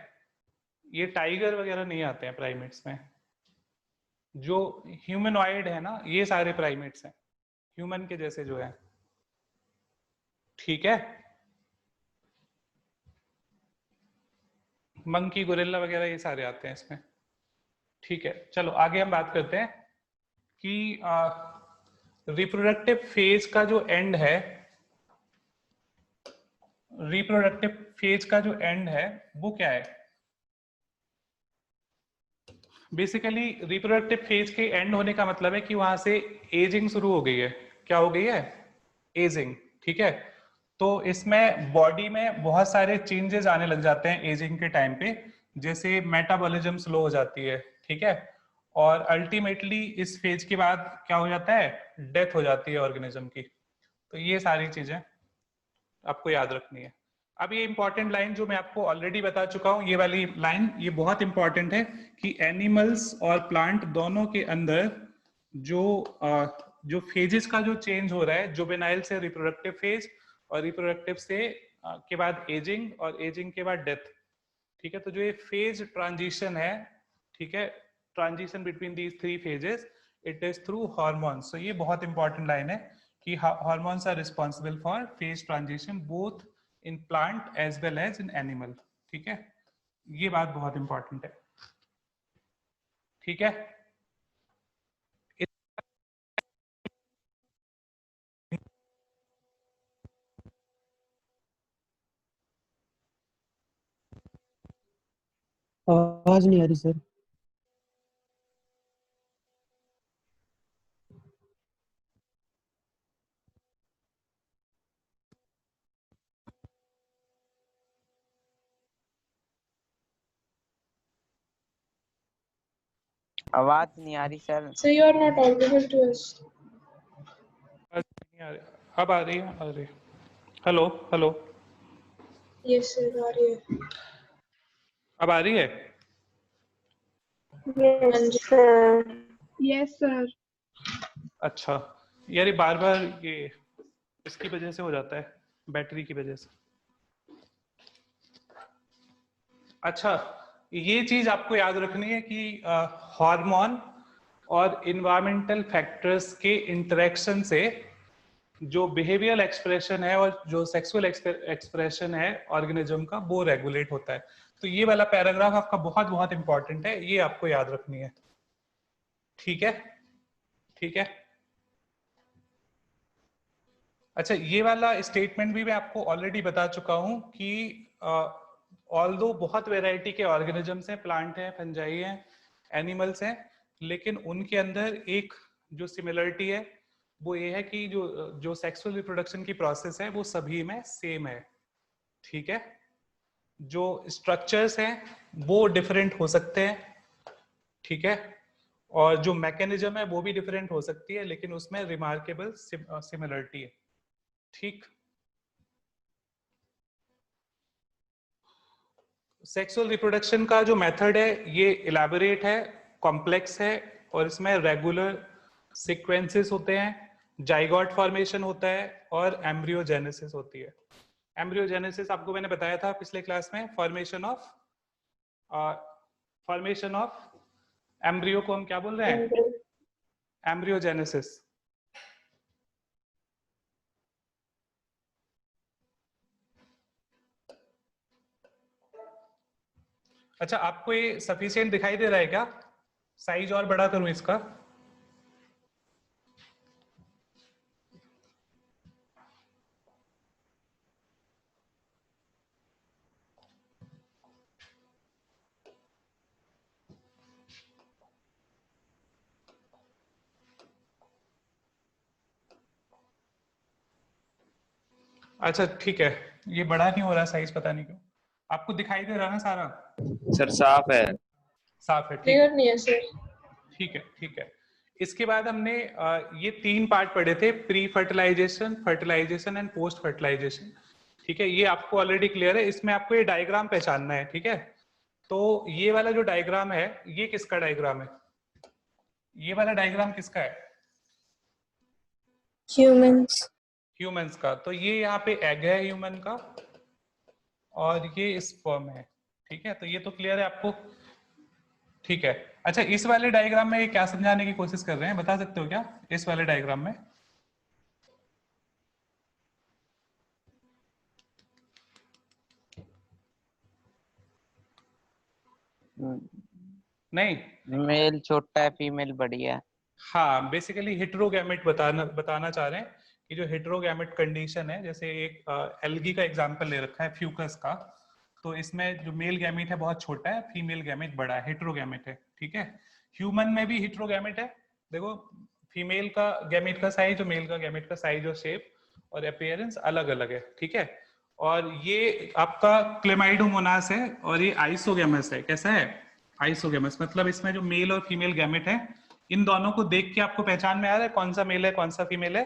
ये टाइगर वगैरह नहीं आते हैं प्राइमेट्स में। जो ह्यूमनॉइड है ना, ये सारे प्राइमेट्स हैं, ह्यूमन के जैसे जो है, ठीक है। मंकी, गोरिल्ला वगैरह ये सारे आते हैं इसमें, ठीक है। चलो आगे हम बात करते हैं कि रिप्रोडक्टिव फेज का जो एंड है, रिप्रोडक्टिव फेज का जो एंड है वो क्या है? बेसिकली रिप्रोडक्टिव फेज के एंड होने का मतलब है कि वहां से एजिंग शुरू हो गई है। क्या हो गई है? एजिंग, ठीक है। तो इसमें बॉडी में बहुत सारे चेंजेस आने लग जाते हैं एजिंग के टाइम पे, जैसे मेटाबॉलिज्म स्लो हो जाती है, ठीक है। और अल्टीमेटली इस फेज के बाद क्या हो जाता है? डेथ हो जाती है ऑर्गेनिज्म की। तो ये सारी चीजें आपको याद रखनी है। अब ये इंपॉर्टेंट लाइन जो मैं आपको ऑलरेडी बता चुका हूं, ये वाली लाइन, ये बहुत इंपॉर्टेंट है कि एनिमल्स और प्लांट दोनों के अंदर जो फेजेस का जो चेंज हो रहा है, जुवेनाइल से रिप्रोडक्टिव फेज, और रिप्रोडक्टिव से के बाद एजिंग, और एजिंग के बाद डेथ, ठीक है। तो जो ये फेज ट्रांजिशन है, ठीक है, transition between these 3 phases, it is through hormones. तो ये बहुत इंपॉर्टेंट लाइन है कि hormones are responsible for phase transition both in plant as well as in animal, ठीक है। ये बात बहुत इंपॉर्टेंट है, ठीक है। आवाज नहीं आ रही सर। आवाज नहीं आ रही sir. So you are not audible to us. अब आ रही है? आ रही है। हेलो हेलो, Yes sir, आ रही है। अब आ रही है? Yes, sir. Yes, sir. अच्छा, यार ये बार बार ये इसकी वजह से हो जाता है, बैटरी की वजह से। अच्छा, ये चीज आपको याद रखनी है कि हार्मोन और इन्वायरमेंटल फैक्टर्स के इंटरेक्शन से जो बिहेवियरल एक्सप्रेशन है और जो सेक्सुअल एक्सप्रेशन है ऑर्गेनिज्म का, वो रेगुलेट होता है। तो ये वाला पैराग्राफ आपका बहुत बहुत इंपॉर्टेंट है, ये आपको याद रखनी है, ठीक है, ठीक है। अच्छा, ये वाला स्टेटमेंट भी मैं आपको ऑलरेडी बता चुका हूं कि ऑल्दो बहुत वैरायटी के ऑर्गेनिजम्स हैं, प्लांट हैं, फंजाई हैं, एनिमल्स हैं, लेकिन उनके अंदर एक जो सिमिलरिटी है वो ये है कि जो सेक्सुअल रिप्रोडक्शन की प्रोसेस है वो सभी में सेम है, ठीक है। जो स्ट्रक्चर्स हैं वो डिफरेंट हो सकते हैं, ठीक है, और जो मैकेनिज्म है वो भी डिफरेंट हो सकती है, लेकिन उसमें रिमार्केबल सिमिलरिटी है, ठीक। सेक्सुअल रिप्रोडक्शन का जो मेथड है ये इलैबोरेट है, कॉम्प्लेक्स है, और इसमें रेगुलर सीक्वेंसेस होते हैं, जाइगोट फॉर्मेशन होता है और एम्ब्रियोजेनेसिस होती है। एम्ब्रियोजेनेसिस आपको मैंने बताया था पिछले क्लास में, फॉर्मेशन ऑफ एम्ब्रियो को हम क्या बोल रहे हैं? एम्ब्रियोजेनेसिस। अच्छा, आपको ये सफिशिएंट दिखाई दे रहा है क्या? साइज और बड़ा करूं इसका? अच्छा ठीक है, ये बड़ा नहीं हो रहा साइज, पता नहीं क्यों। आपको दिखाई दे रहा है ना सारा? सर साफ है। साफ है, ठीक क्लियर है, नहीं है सर। ठीक है, ठीक है। इसके बाद हमने ये 3 पार्ट पढ़े थे, pre fertilization, fertilization and post fertilization. ठीक है, ये आपको ऑलरेडी क्लियर है। इसमें आपको ये डायग्राम पहचानना है, ठीक है। तो ये वाला जो डायग्राम है, ये किसका डायग्राम है? ये वाला डायग्राम किसका है? ह्यूमंस का। तो ये यहाँ पे एग है ह्यूमन का और ये स्पर्म है, ठीक है। तो ये तो क्लियर है आपको, ठीक है। अच्छा, इस वाले डायग्राम में ये क्या समझाने की कोशिश कर रहे हैं, बता सकते हो क्या इस वाले डायग्राम में? नहीं, मेल छोटा है, फीमेल बड़ी है। हाँ, बेसिकली हेटेरोगैमेट बताना चाह रहे हैं कि जो हेटेरोगैमेट कंडीशन है, जैसे एक एल्गी का एग्जांपल ले रखा है, फ्यूकस का। तो इसमें जो मेल गैमेट है बहुत छोटा है, फीमेल गैमेट बड़ा है, हेटेरोगैमेट है, ठीक है। ह्यूमन में भी हेटेरोगैमेट है, देखो फीमेल का गैमेट का साइज और मेल का गैमेट का साइज और शेप और अपीयरेंस अलग अलग है, ठीक है। और ये आपका क्लेमाइडोमोनास है और ये आइसोगैमस है। कैसा है? आइसोगैमस। मतलब इसमें जो मेल और फीमेल गैमेट है, इन दोनों को देख के आपको पहचान में आ रहा है कौन सा मेल है कौन सा फीमेल है?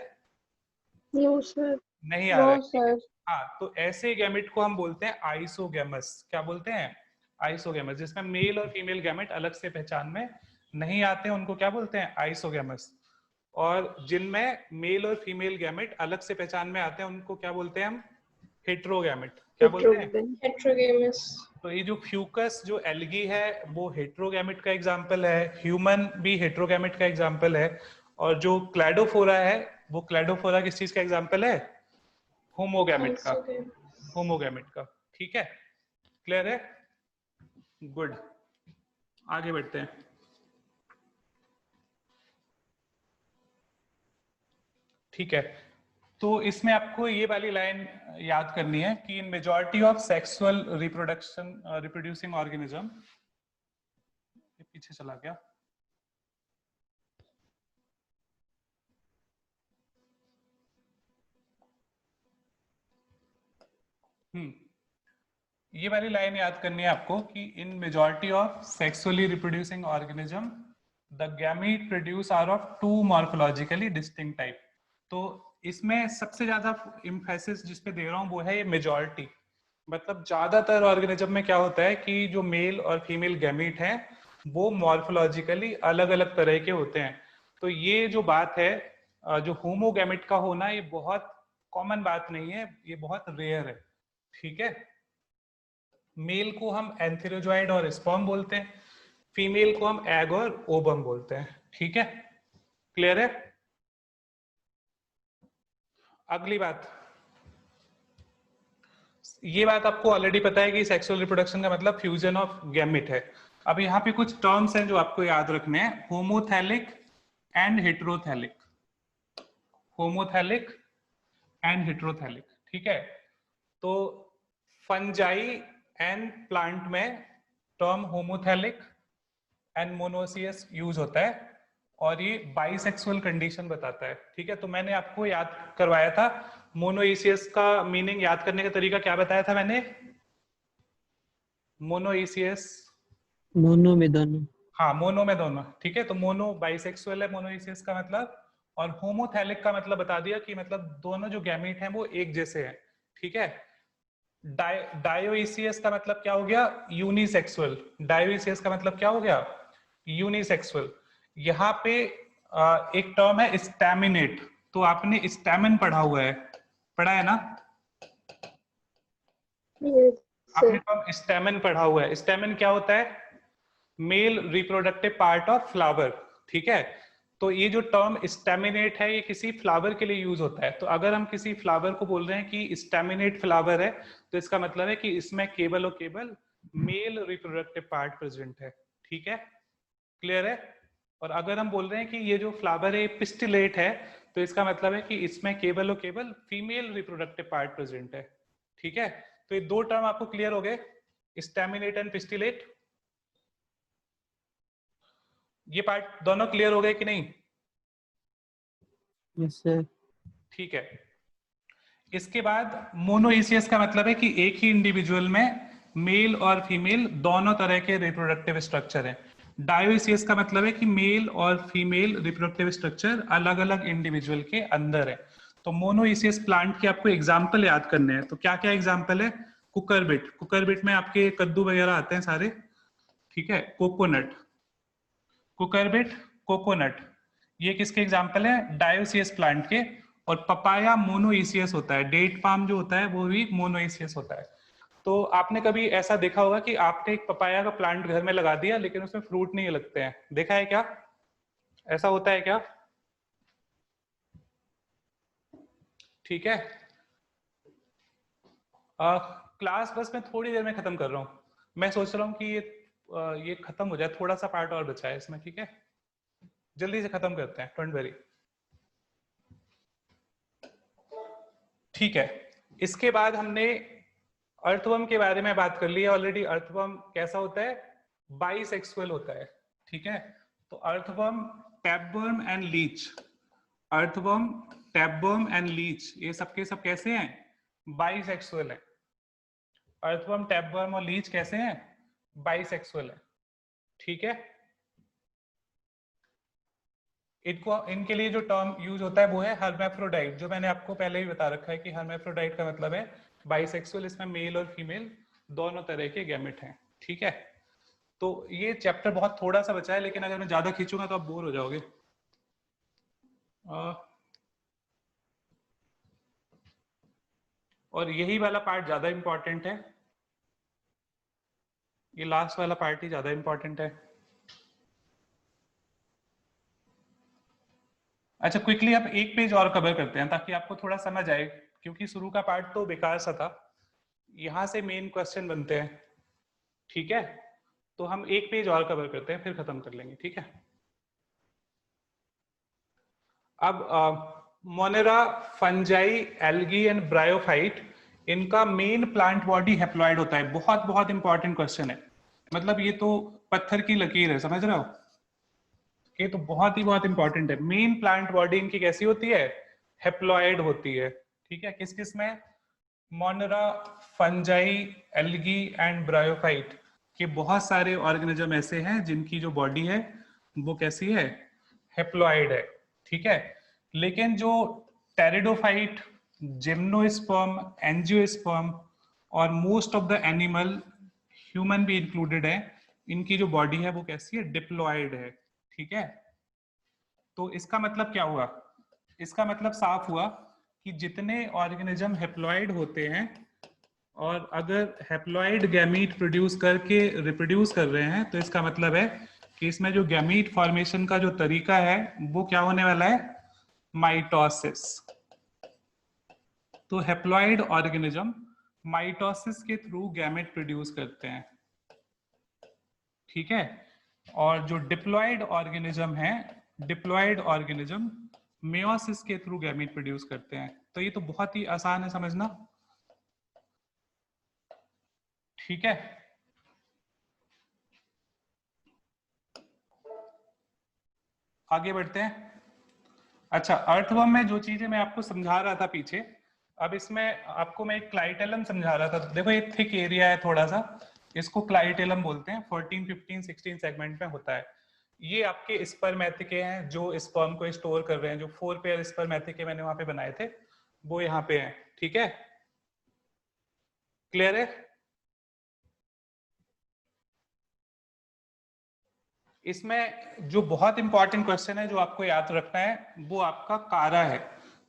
No sir. नहीं आ रहा है, ठीक है? हाँ, तो ऐसे गैमेट को हम बोलते हैं आइसोगैमस। क्या बोलते हैं? आइसोगैमस। जिसमें मेल और फीमेल गैमेट अलग से पहचान में नहीं आते हैं, उनको क्या बोलते हैं? आइसोगैमस। और जिनमें मेल और फीमेल गैमेट अलग से पहचान में आते हैं, उनको क्या बोलते हैं हम? हेटेरोगैमेट। क्या बोलते हैं? हेटेरोगेमस। तो ये जो फ्यूकस जो एल्गी है वो हेटेरोगैमेट का एग्जांपल है, ह्यूमन भी हेटेरोगैमेट का एग्जांपल है, और जो क्लैडोफोरा है वो क्लैडोफोरा किस चीज का एग्जांपल है? होमोगैमेट का। होमोगैमेट का, ठीक है। क्लियर है? गुड, आगे बढ़ते हैं। ठीक है, तो इसमें आपको ये वाली लाइन याद करनी है कि in majority of sexual reproducing organism, पीछे चला गया, ये वाली लाइन याद करनी है आपको कि in majority of sexually reproducing organism the gamete produce are of 2 morphologically distinct type. तो इसमें सबसे ज्यादा एम्फेसिस जिस पे दे रहा हूँ वो है ये मेजॉरिटी। मतलब ज्यादातर ऑर्गेनिज्म में क्या होता है कि जो मेल और फीमेल गैमीट है वो मॉर्फोलॉजिकली अलग अलग तरह के होते हैं। तो ये जो बात है, जो होमोगैमेट का होना, ये बहुत कॉमन बात नहीं है, ये बहुत रेयर है, ठीक है। मेल को हम एंथेरोजॉइड और स्पर्म बोलते हैं, फीमेल को हम एग और ओवम बोलते हैं, ठीक है। क्लियर है? अगली बात, ये बात आपको ऑलरेडी पता है कि सेक्सुअल रिप्रोडक्शन का मतलब फ्यूजन ऑफ गैमेट है। अब यहाँ पे कुछ टर्म्स हैं जो आपको याद रखने हैं, होमोथैलिक एंड हेटेरोथैलिक। होमोथैलिक एंड हेटेरोथैलिक, ठीक है। तो फंजाई एंड प्लांट में term homothallic and monoecious use होता है और ये बाइसेक्सुअल कंडीशन बताता है, ठीक है। तो मैंने आपको याद करवाया था, मोनोइसियस का मीनिंग याद करने का तरीका क्या बताया था मैंने? मोनोइसियस, मोनो में दोनों। हाँ, मोनो में दोनों, ठीक है। तो मोनो बाइसेक्सुअल है मोनोइसियस का मतलब, और होमोथैलिक का मतलब बता दिया कि मतलब दोनों जो गैमीट हैं वो एक जैसे हैं, ठीक है। डायोइसियस का मतलब क्या हो गया? यूनिसेक्सुअल। डायोइसियस का मतलब क्या हो गया? यूनिसेक्सुअल। यहाँ पे एक टर्म है स्टैमिनेट, तो आपने स्टैमिन पढ़ा हुआ है, पढ़ा है ना? Yes, आपने sir. टर्म स्टैमिन पढ़ा हुआ है। स्टैमिन क्या होता है? Male reproductive part of flower, ठीक है। तो ये जो टर्म स्टैमिनेट है ये किसी फ्लावर के लिए यूज होता है। तो अगर हम किसी फ्लावर को बोल रहे हैं कि स्टैमिनेट फ्लावर है, तो इसका मतलब है कि इसमें केवल और केवल मेल रिप्रोडक्टिव पार्ट प्रेजेंट है, ठीक है, क्लियर है। और अगर हम बोल रहे हैं कि ये जो फ्लावर है पिस्टिलेट है, तो इसका मतलब है कि इसमें केवल और केवल फीमेल रिप्रोडक्टिव पार्ट प्रेजेंट है, ठीक है। तो ये दो टर्म आपको क्लियर हो गए, स्टैमिनेट एंड पिस्टिलेट। ये पार्ट दोनों क्लियर हो गए कि नहीं? Yes sir. ठीक है। इसके बाद मोनोइसियस का मतलब है कि एक ही इंडिविजुअल में मेल और फीमेल दोनों तरह के रिप्रोडक्टिव स्ट्रक्चर हैं। डायोइसियस का मतलब है कि मेल और फीमेल रिप्रोडक्टिव स्ट्रक्चर अलग अलग इंडिविजुअल के अंदर है। तो मोनोइसियस प्लांट के आपको एग्जाम्पल याद करने हैं। तो क्या क्या एग्जाम्पल है? कुकरबिट, कुकरबिट में आपके कद्दू वगैरह आते हैं सारे, ठीक है। कोकोनट, कुकरबिट, कोकोनट, ये किसके एग्जाम्पल है? डायोसियस प्लांट के। और पपाया मोनोइसियस होता है, डेट पाम जो होता है वो भी मोनोइसियस होता है। तो आपने कभी ऐसा देखा होगा कि आपने एक पपाया का प्लांट घर में लगा दिया लेकिन उसमें फ्रूट नहीं लगते हैं, देखा है क्या? ऐसा होता है क्या? ठीक है। क्लास बस मैं थोड़ी देर में खत्म कर रहा हूँ। मैं सोच रहा हूँ कि ये खत्म हो जाए, थोड़ा सा पार्ट और बचा है इसमें, ठीक है। जल्दी से खत्म करते हैं, डोंट वरी। ठीक है। इसके बाद हमने अर्थवर्म के बारे में बात कर ली है ऑलरेडी। अर्थवर्म कैसा होता है? बाइसेक्सुअल होता है, ठीक है। तो earthworm, tapeworm and Leach, earthworm, tapeworm and Leach, ये सबके सब कैसे हैं? बाइसेक्सुअल है। अर्थवर्म, टैपवर्म और लीच कैसे हैं? बाइसेक्सुअल है, ठीक है। इनको, इनके लिए जो टर्म यूज होता है वो है हर्मेफ्रोडाइट, जो मैंने आपको पहले ही बता रखा है कि हर्मेफ्रोडाइट का मतलब है बाइसेक्सुअल, इसमें मेल और फीमेल दोनों तरह के गैमेट हैं, ठीक है। तो ये चैप्टर बहुत थोड़ा सा बचा है, लेकिन अगर मैं ज्यादा खींचूंगा तो आप बोर हो जाओगे। और यही वाला पार्ट ज्यादा इंपॉर्टेंट है, ये लास्ट वाला पार्ट ही ज्यादा इंपॉर्टेंट है। अच्छा, क्विकली आप एक पेज और कवर करते हैं ताकि आपको थोड़ा समझ आए, क्योंकि शुरू का पार्ट तो बेकार सा था, यहां से मेन क्वेश्चन बनते हैं, ठीक है। तो हम एक पेज और कवर करते हैं फिर खत्म कर लेंगे, ठीक है। अब Monera, fungi, algae and bryophyte, इनका मेन प्लांट बॉडी हैप्लॉइड होता है। बहुत बहुत इंपॉर्टेंट क्वेश्चन है, मतलब ये तो पत्थर की लकीर है, समझ रहे हो? ये तो बहुत ही बहुत इंपॉर्टेंट है। मेन प्लांट बॉडी इनकी कैसी होती है? हैप्लॉइड होती है, ठीक है। किस किस में? Monera, fungi, algae and bryophyte के बहुत सारे ऑर्गेनिज्म ऐसे हैं जिनकी जो बॉडी है वो कैसी है? हैप्लॉइड है, ठीक है। लेकिन जो टेरिडोफाइट, जिम्नोस्पर्म, एंजियोस्पर्म और most of the animal, human भी इंक्लूडेड है, इनकी जो बॉडी है वो कैसी है? डिप्लॉइड है, ठीक है। तो इसका मतलब क्या हुआ? इसका मतलब साफ हुआ कि जितने ऑर्गेनिज्म हैप्लॉइड होते हैं और अगर हैप्लॉइड गैमीट प्रोड्यूस करके रिप्रोड्यूस कर रहे हैं, तो इसका मतलब है कि इसमें जो गैमीट फॉर्मेशन का जो तरीका है वो क्या होने वाला है? माइटोसिस। तो हैप्लॉइड ऑर्गेनिज्म माइटोसिस के थ्रू गैमेट प्रोड्यूस करते हैं, ठीक है। और जो डिप्लॉइड ऑर्गेनिज्म है, डिप्लॉइड ऑर्गेनिज्म मेयोसिस के थ्रू गैमेट प्रोड्यूस करते हैं। तो ये तो बहुत ही आसान है समझना, ठीक है। आगे बढ़ते हैं। अच्छा, अर्थवर्म में जो चीजें मैं आपको समझा रहा था पीछे, अब इसमें आपको मैं एक क्लाइटेलम समझा रहा था। देखो ये थिक एरिया है थोड़ा सा, इसको क्लाइटेलम बोलते हैं। 14, 15, 16 सेगमेंट में होता है। ये आपके स्पर्मेथिके हैं जो स्पर्म को स्टोर कर रहे हैं। जो 4 पेयर स्पर्मेथिके मैंने वहां पे बनाए थे वो यहाँ पे हैं, ठीक है। क्लियर है? इसमें जो बहुत इंपॉर्टेंट क्वेश्चन है जो आपको याद रखना है वो आपका कारा है।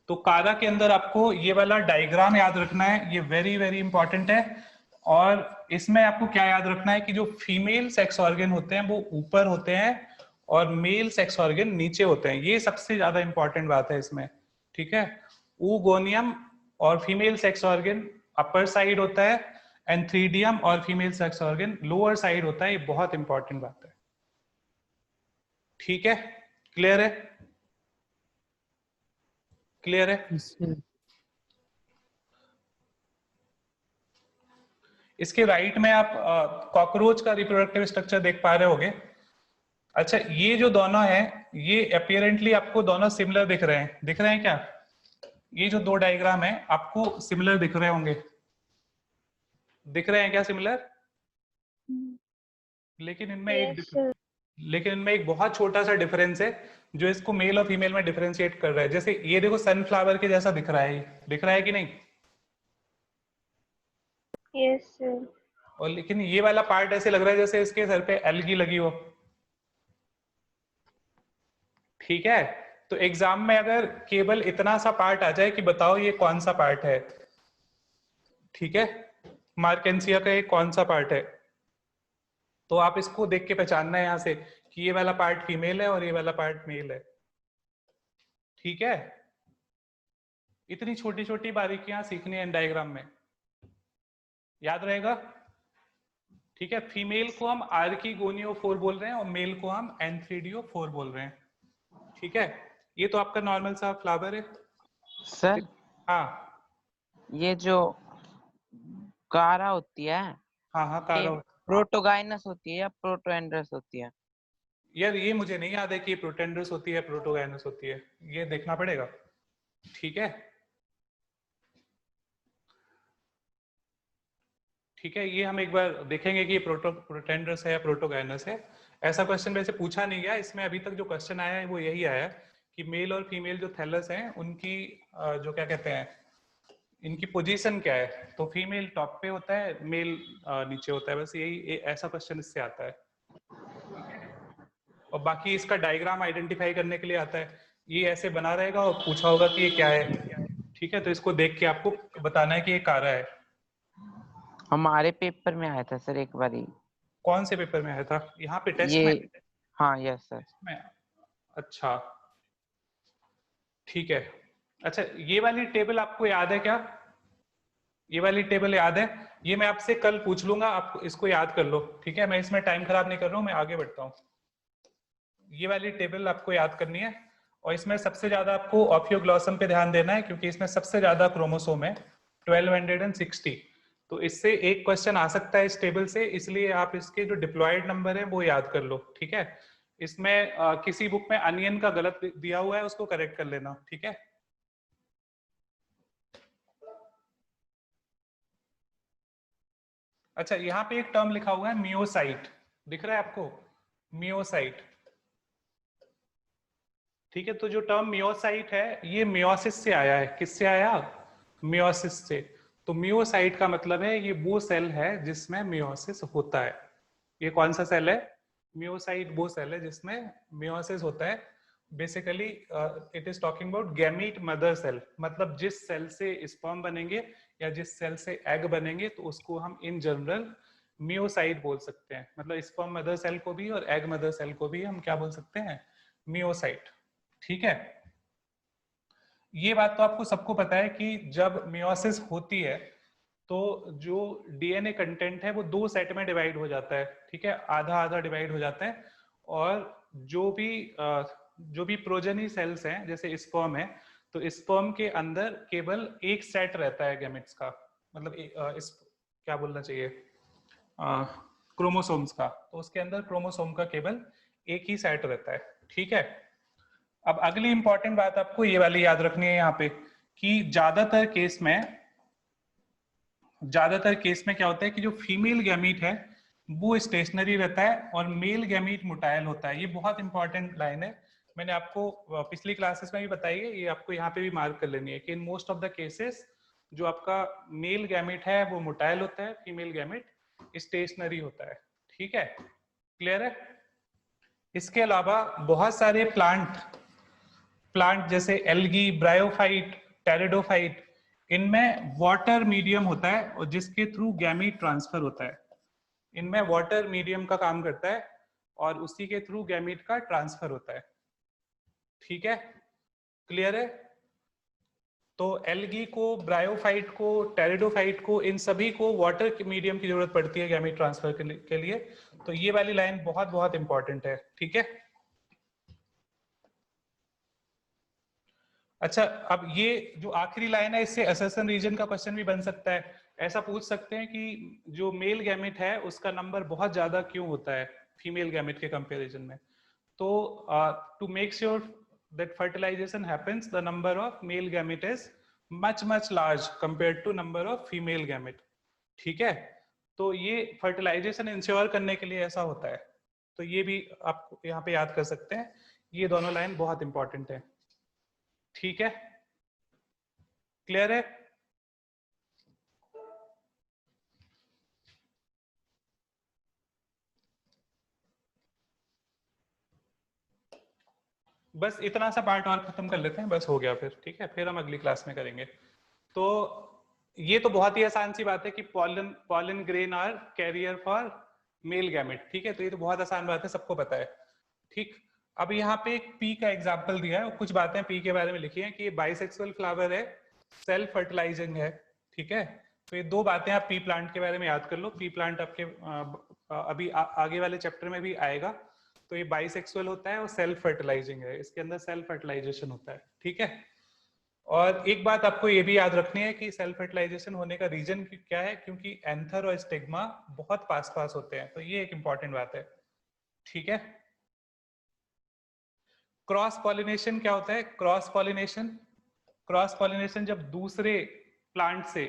तो कारा के अंदर आपको ये वाला डायग्राम याद रखना है, ये वेरी वेरी इंपॉर्टेंट है। और इसमें आपको क्या याद रखना है कि जो फीमेल सेक्स ऑर्गन होते हैं वो ऊपर होते हैं और मेल सेक्स ऑर्गन नीचे होते हैं। ये सबसे ज्यादा इंपॉर्टेंट बात है इसमें, ठीक है। oogoonium और female sex organ upper side होता है, एंथ्रीडियम और female sex organ lower side होता है। ये बहुत इंपॉर्टेंट बात है, ठीक है। क्लियर है? क्लियर है? Yes, sir. इसके राइट में आप कॉकरोच का रिप्रोडक्टिव स्ट्रक्चर देख पा रहे होगे। अच्छा, ये जो दोनों हैं ये अपियरेंटली आपको दोनों सिमिलर दिख रहे हैं, दिख रहे हैं क्या? ये जो दो डायग्राम है आपको सिमिलर दिख रहे होंगे, दिख रहे हैं क्या सिमिलर? लेकिन इनमें एक बहुत छोटा सा डिफरेंस है जो इसको मेल और फीमेल में डिफरेंशिएट कर रहा है। जैसे ये देखो सनफ्लावर के जैसा दिख रहा है, दिख रहा है कि नहीं? Yes, sir. और लेकिन ये वाला पार्ट ऐसे लग रहा है जैसे इसके सर पे एल्गी लगी हो, ठीक है। तो एग्जाम में अगर केवल इतना सा पार्ट आ जाए कि बताओ ये कौन सा पार्ट है, ठीक है, मार्केंसिया का ये कौन सा पार्ट है, तो आप इसको देख के पहचानना है यहां से कि ये वाला पार्ट फीमेल है और ये वाला पार्ट मेल है, ठीक है। इतनी छोटी छोटी बारीकियां सीखनी है डायग्राम में, याद रहेगा, ठीक है। फीमेल को हम आर्कीगोनियोफोर बोल रहे हैं और मेल को हम एंथ्रीडियोफोर बोल रहे हैं, ठीक है। ये तो आपका नॉर्मल सा फ्लावर है सर। हाँ ये जो कारा होती है, हाँ हाँ कारा। प्रोटोगाइनस होती है या प्रोटोएंड्रस होती है? यार ये मुझे नहीं याद है कि प्रोटेंडर्स होती है प्रोटोगाइनस होती है, ये देखना पड़ेगा, ठीक है। ठीक है, ये हम एक बार देखेंगे कि प्रोटेंडर्स है या प्रोटोगाइनस है। ऐसा क्वेश्चन वैसे पूछा नहीं गया इसमें, अभी तक जो क्वेश्चन आया है वो यही आया कि मेल और फीमेल जो थैलस हैं उनकी जो क्या कहते हैं इनकी पोजीशन क्या है। तो फीमेल टॉप पे होता है, मेल नीचे होता है, बस यही ऐसा क्वेश्चन इससे आता है। और बाकी इसका डायग्राम आइडेंटिफाई करने के लिए आता है, ये ऐसे बना रहेगा और पूछा होगा कि ये क्या है, ठीक है। तो इसको देख के आपको बताना है कि ये कारा है। हमारे पेपर में आया था सर एक बारी। कौन से पेपर में आया था? यहाँ पे टेस्ट में? हाँ यस सर। अच्छा ठीक है। अच्छा ये वाली टेबल आपको याद है क्या? ये वाली टेबल याद है? ये मैं आपसे कल पूछ लूंगा, आप इसको याद कर लो, ठीक है। मैं इसमें टाइम खराब नहीं कर रहा हूँ, मैं आगे बढ़ता हूँ। ये वाली टेबल आपको याद करनी है और इसमें सबसे ज्यादा आपको ऑफियोग्लॉसम पे ध्यान देना है क्योंकि इसमें सबसे ज्यादा क्रोमोसोम है 1260। तो इससे एक क्वेश्चन आ सकता है इस टेबल से, इसलिए आप इसके जो डिप्लॉयड नंबर है वो याद कर लो, ठीक है। इसमें किसी बुक में अनियन का गलत दिया हुआ है, उसको करेक्ट कर लेना, ठीक है। अच्छा यहाँ पे एक टर्म लिखा हुआ है मियोसाइट, दिख रहा है आपको? मियोसाइट, ठीक है। तो जो टर्म मियोसाइट है ये मियोसिस से आया है। किससे आया? मियोसिस से। तो मियोसाइट का मतलब है ये वो सेल है जिसमें मियोसिस होता है। ये कौन सा सेल है? मियोसाइट वो सेल है जिसमें मियोसिस होता है। Basically it is talking about gamete mother cell, मतलब जिस सेल से स्पर्म बनेंगे या जिस सेल से एग बनेंगे तो उसको हम इन जनरल मियोसाइट बोल सकते हैं। मतलब स्पर्म मदर सेल को भी और एग मदर सेल को भी हम क्या बोल सकते हैं? मियोसाइट, ठीक है। ये बात तो आपको सबको पता है कि जब मियोसिस होती है तो जो डीएनए कंटेंट है वो दो सेट में डिवाइड हो जाता है, ठीक है। आधा आधा डिवाइड हो जाता है और जो भी प्रोजेनी सेल्स हैं जैसे स्पर्म है तो स्पर्म के अंदर केवल एक सेट रहता है गैमेट्स का, मतलब क्या बोलना चाहिए क्रोमोसोम्स का। तो उसके अंदर क्रोमोसोम का केवल एक ही सेट रहता है, ठीक है। अब अगली इंपॉर्टेंट बात आपको ये वाली याद रखनी है यहाँ पे कि ज्यादातर केस में क्या होता है कि जो फीमेल गैमीट है वो स्टेशनरी रहता है और मेल गैमीट मोटाइल होता है। ये बहुत इंपॉर्टेंट लाइन है, मैंने आपको पिछली क्लासेस में भी बताई है, ये आपको यहाँ पे भी मार्क कर लेनी है कि in most of the cases जो आपका मेल गैमीट है वो मोटाइल होता है, फीमेल गैमीट स्टेशनरी होता है, ठीक है। क्लियर है? इसके अलावा बहुत सारे प्लांट जैसे एल्गी, ब्रायोफाइट, टेरिडोफाइट, इनमें वाटर मीडियम होता है और जिसके थ्रू गैमीट ट्रांसफर होता है। इनमें वाटर मीडियम का काम करता है और उसी के थ्रू गैमीट का ट्रांसफर होता है। ठीक है, क्लियर है? तो एल्गी को, ब्रायोफाइट को, टेरिडोफाइट को, इन सभी को वाटर मीडियम की जरूरत पड़ती है गैमीट ट्रांसफर के लिए। तो ये वाली लाइन बहुत बहुत इंपॉर्टेंट है। ठीक है, अच्छा, अब ये जो आखिरी लाइन है, इससे असर्शन रीजन का क्वेश्चन भी बन सकता है। ऐसा पूछ सकते हैं कि जो मेल गैमेट है उसका नंबर बहुत ज्यादा क्यों होता है फीमेल गैमेट के कंपैरिजन में। तो to make sure that fertilization happens, the number of male gamete is much large compared to number of female gamete. ठीक है, तो ये फर्टिलाइजेशन इंश्योर करने के लिए ऐसा होता है। तो ये भी आप यहाँ पे याद कर सकते हैं। ये दोनों लाइन बहुत इंपॉर्टेंट है। ठीक है, क्लियर है? बस इतना सा पार्ट और खत्म कर लेते हैं, बस हो गया फिर। ठीक है, फिर हम अगली क्लास में करेंगे। तो ये तो बहुत ही आसान सी बात है कि pollen grain are carrier for male gamete. ठीक है, तो ये तो बहुत आसान बात है, सबको पता है। ठीक, अब यहाँ पे एक पी का एग्जाम्पल दिया है और कुछ बातें पी के बारे में लिखी है कि ये बाइसेक्सुअल फ्लावर है, सेल्फ फर्टिलाइजिंग है। ठीक है, तो ये दो बातें आप पी प्लांट के बारे में याद कर लो। पी प्लांट आपके अभी आगे वाले चैप्टर में भी आएगा। तो ये बाइसेक्सुअल होता है और सेल्फ फर्टिलाइजिंग है, इसके अंदर सेल्फ फर्टिलाइजेशन होता है। ठीक है, और एक बात आपको ये भी याद रखनी है कि सेल्फ फर्टिलाइजेशन होने का रीजन क्या है, क्योंकि एंथर और स्टिग्मा बहुत पास होते हैं। तो ये एक इंपॉर्टेंट बात है। ठीक है, क्रॉस पॉलिनेशन क्या होता है? क्रॉस पॉलिनेशन जब दूसरे प्लांट से,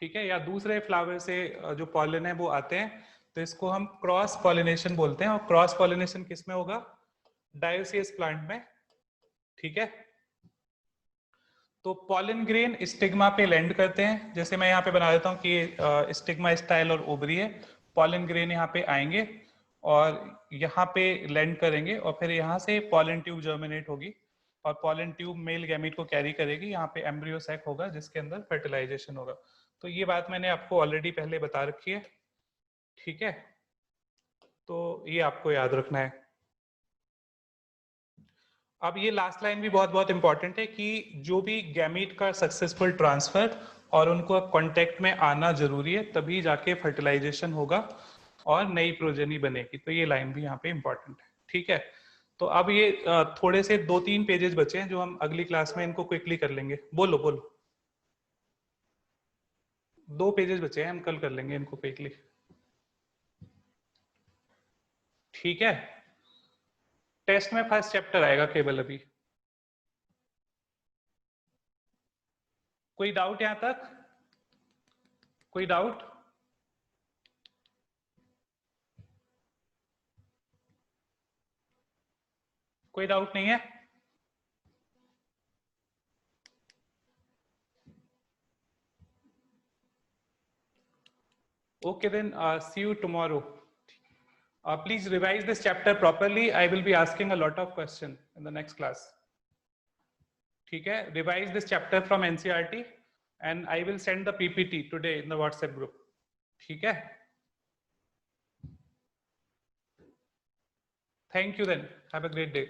ठीक है, या दूसरे फ्लावर से जो पॉलन है वो आते हैं, तो इसको हम क्रॉस पॉलिनेशन बोलते हैं। और क्रॉस पॉलिनेशन किस में होगा? डायोसियस प्लांट में। ठीक है, तो पॉलन ग्रेन स्टिग्मा पे लैंड करते हैं। जैसे मैं यहाँ पे बना देता हूँ कि स्टिग्मा स्टाइल और ओवरी है, पॉलन ग्रेन यहाँ पे आएंगे और यहाँ पे लैंड करेंगे और फिर यहाँ से पॉलन ट्यूब जर्मिनेट होगी और पॉलन ट्यूब मेल गैमीट को कैरी करेगी। यहाँ पे एम्ब्रियो सैक होगा जिसके अंदर फर्टिलाइजेशन होगा। तो ये बात मैंने आपको ऑलरेडी पहले बता रखी है। ठीक है, तो ये आपको याद रखना है। अब ये लास्ट लाइन भी बहुत बहुत इंपॉर्टेंट है कि जो भी गैमीट का सक्सेसफुल ट्रांसफर और उनको कांटेक्ट में आना जरूरी है, तभी जाके फर्टिलाइजेशन होगा और नई प्रोजेनी बनेगी। तो ये लाइन भी यहाँ पे इंपॉर्टेंट है। ठीक है, तो अब ये थोड़े से 2-3 पेजेस बचे हैं जो हम अगली क्लास में इनको क्विकली कर लेंगे। बोलो 2 पेजेस बचे हैं, हम कल कर लेंगे इनको क्विकली। ठीक है, टेस्ट में फर्स्ट चैप्टर आएगा केवल अभी। कोई डाउट यहां तक? कोई डाउट? कोई डाउट नहीं है? Okay, then see you tomorrow. Please revise this chapter properly. I will be asking a lot of questions in the next class. ठीक है, revise this chapter from NCERT and I will send the PPT today in the WhatsApp group. ठीक है? Thank you then. Have a great day.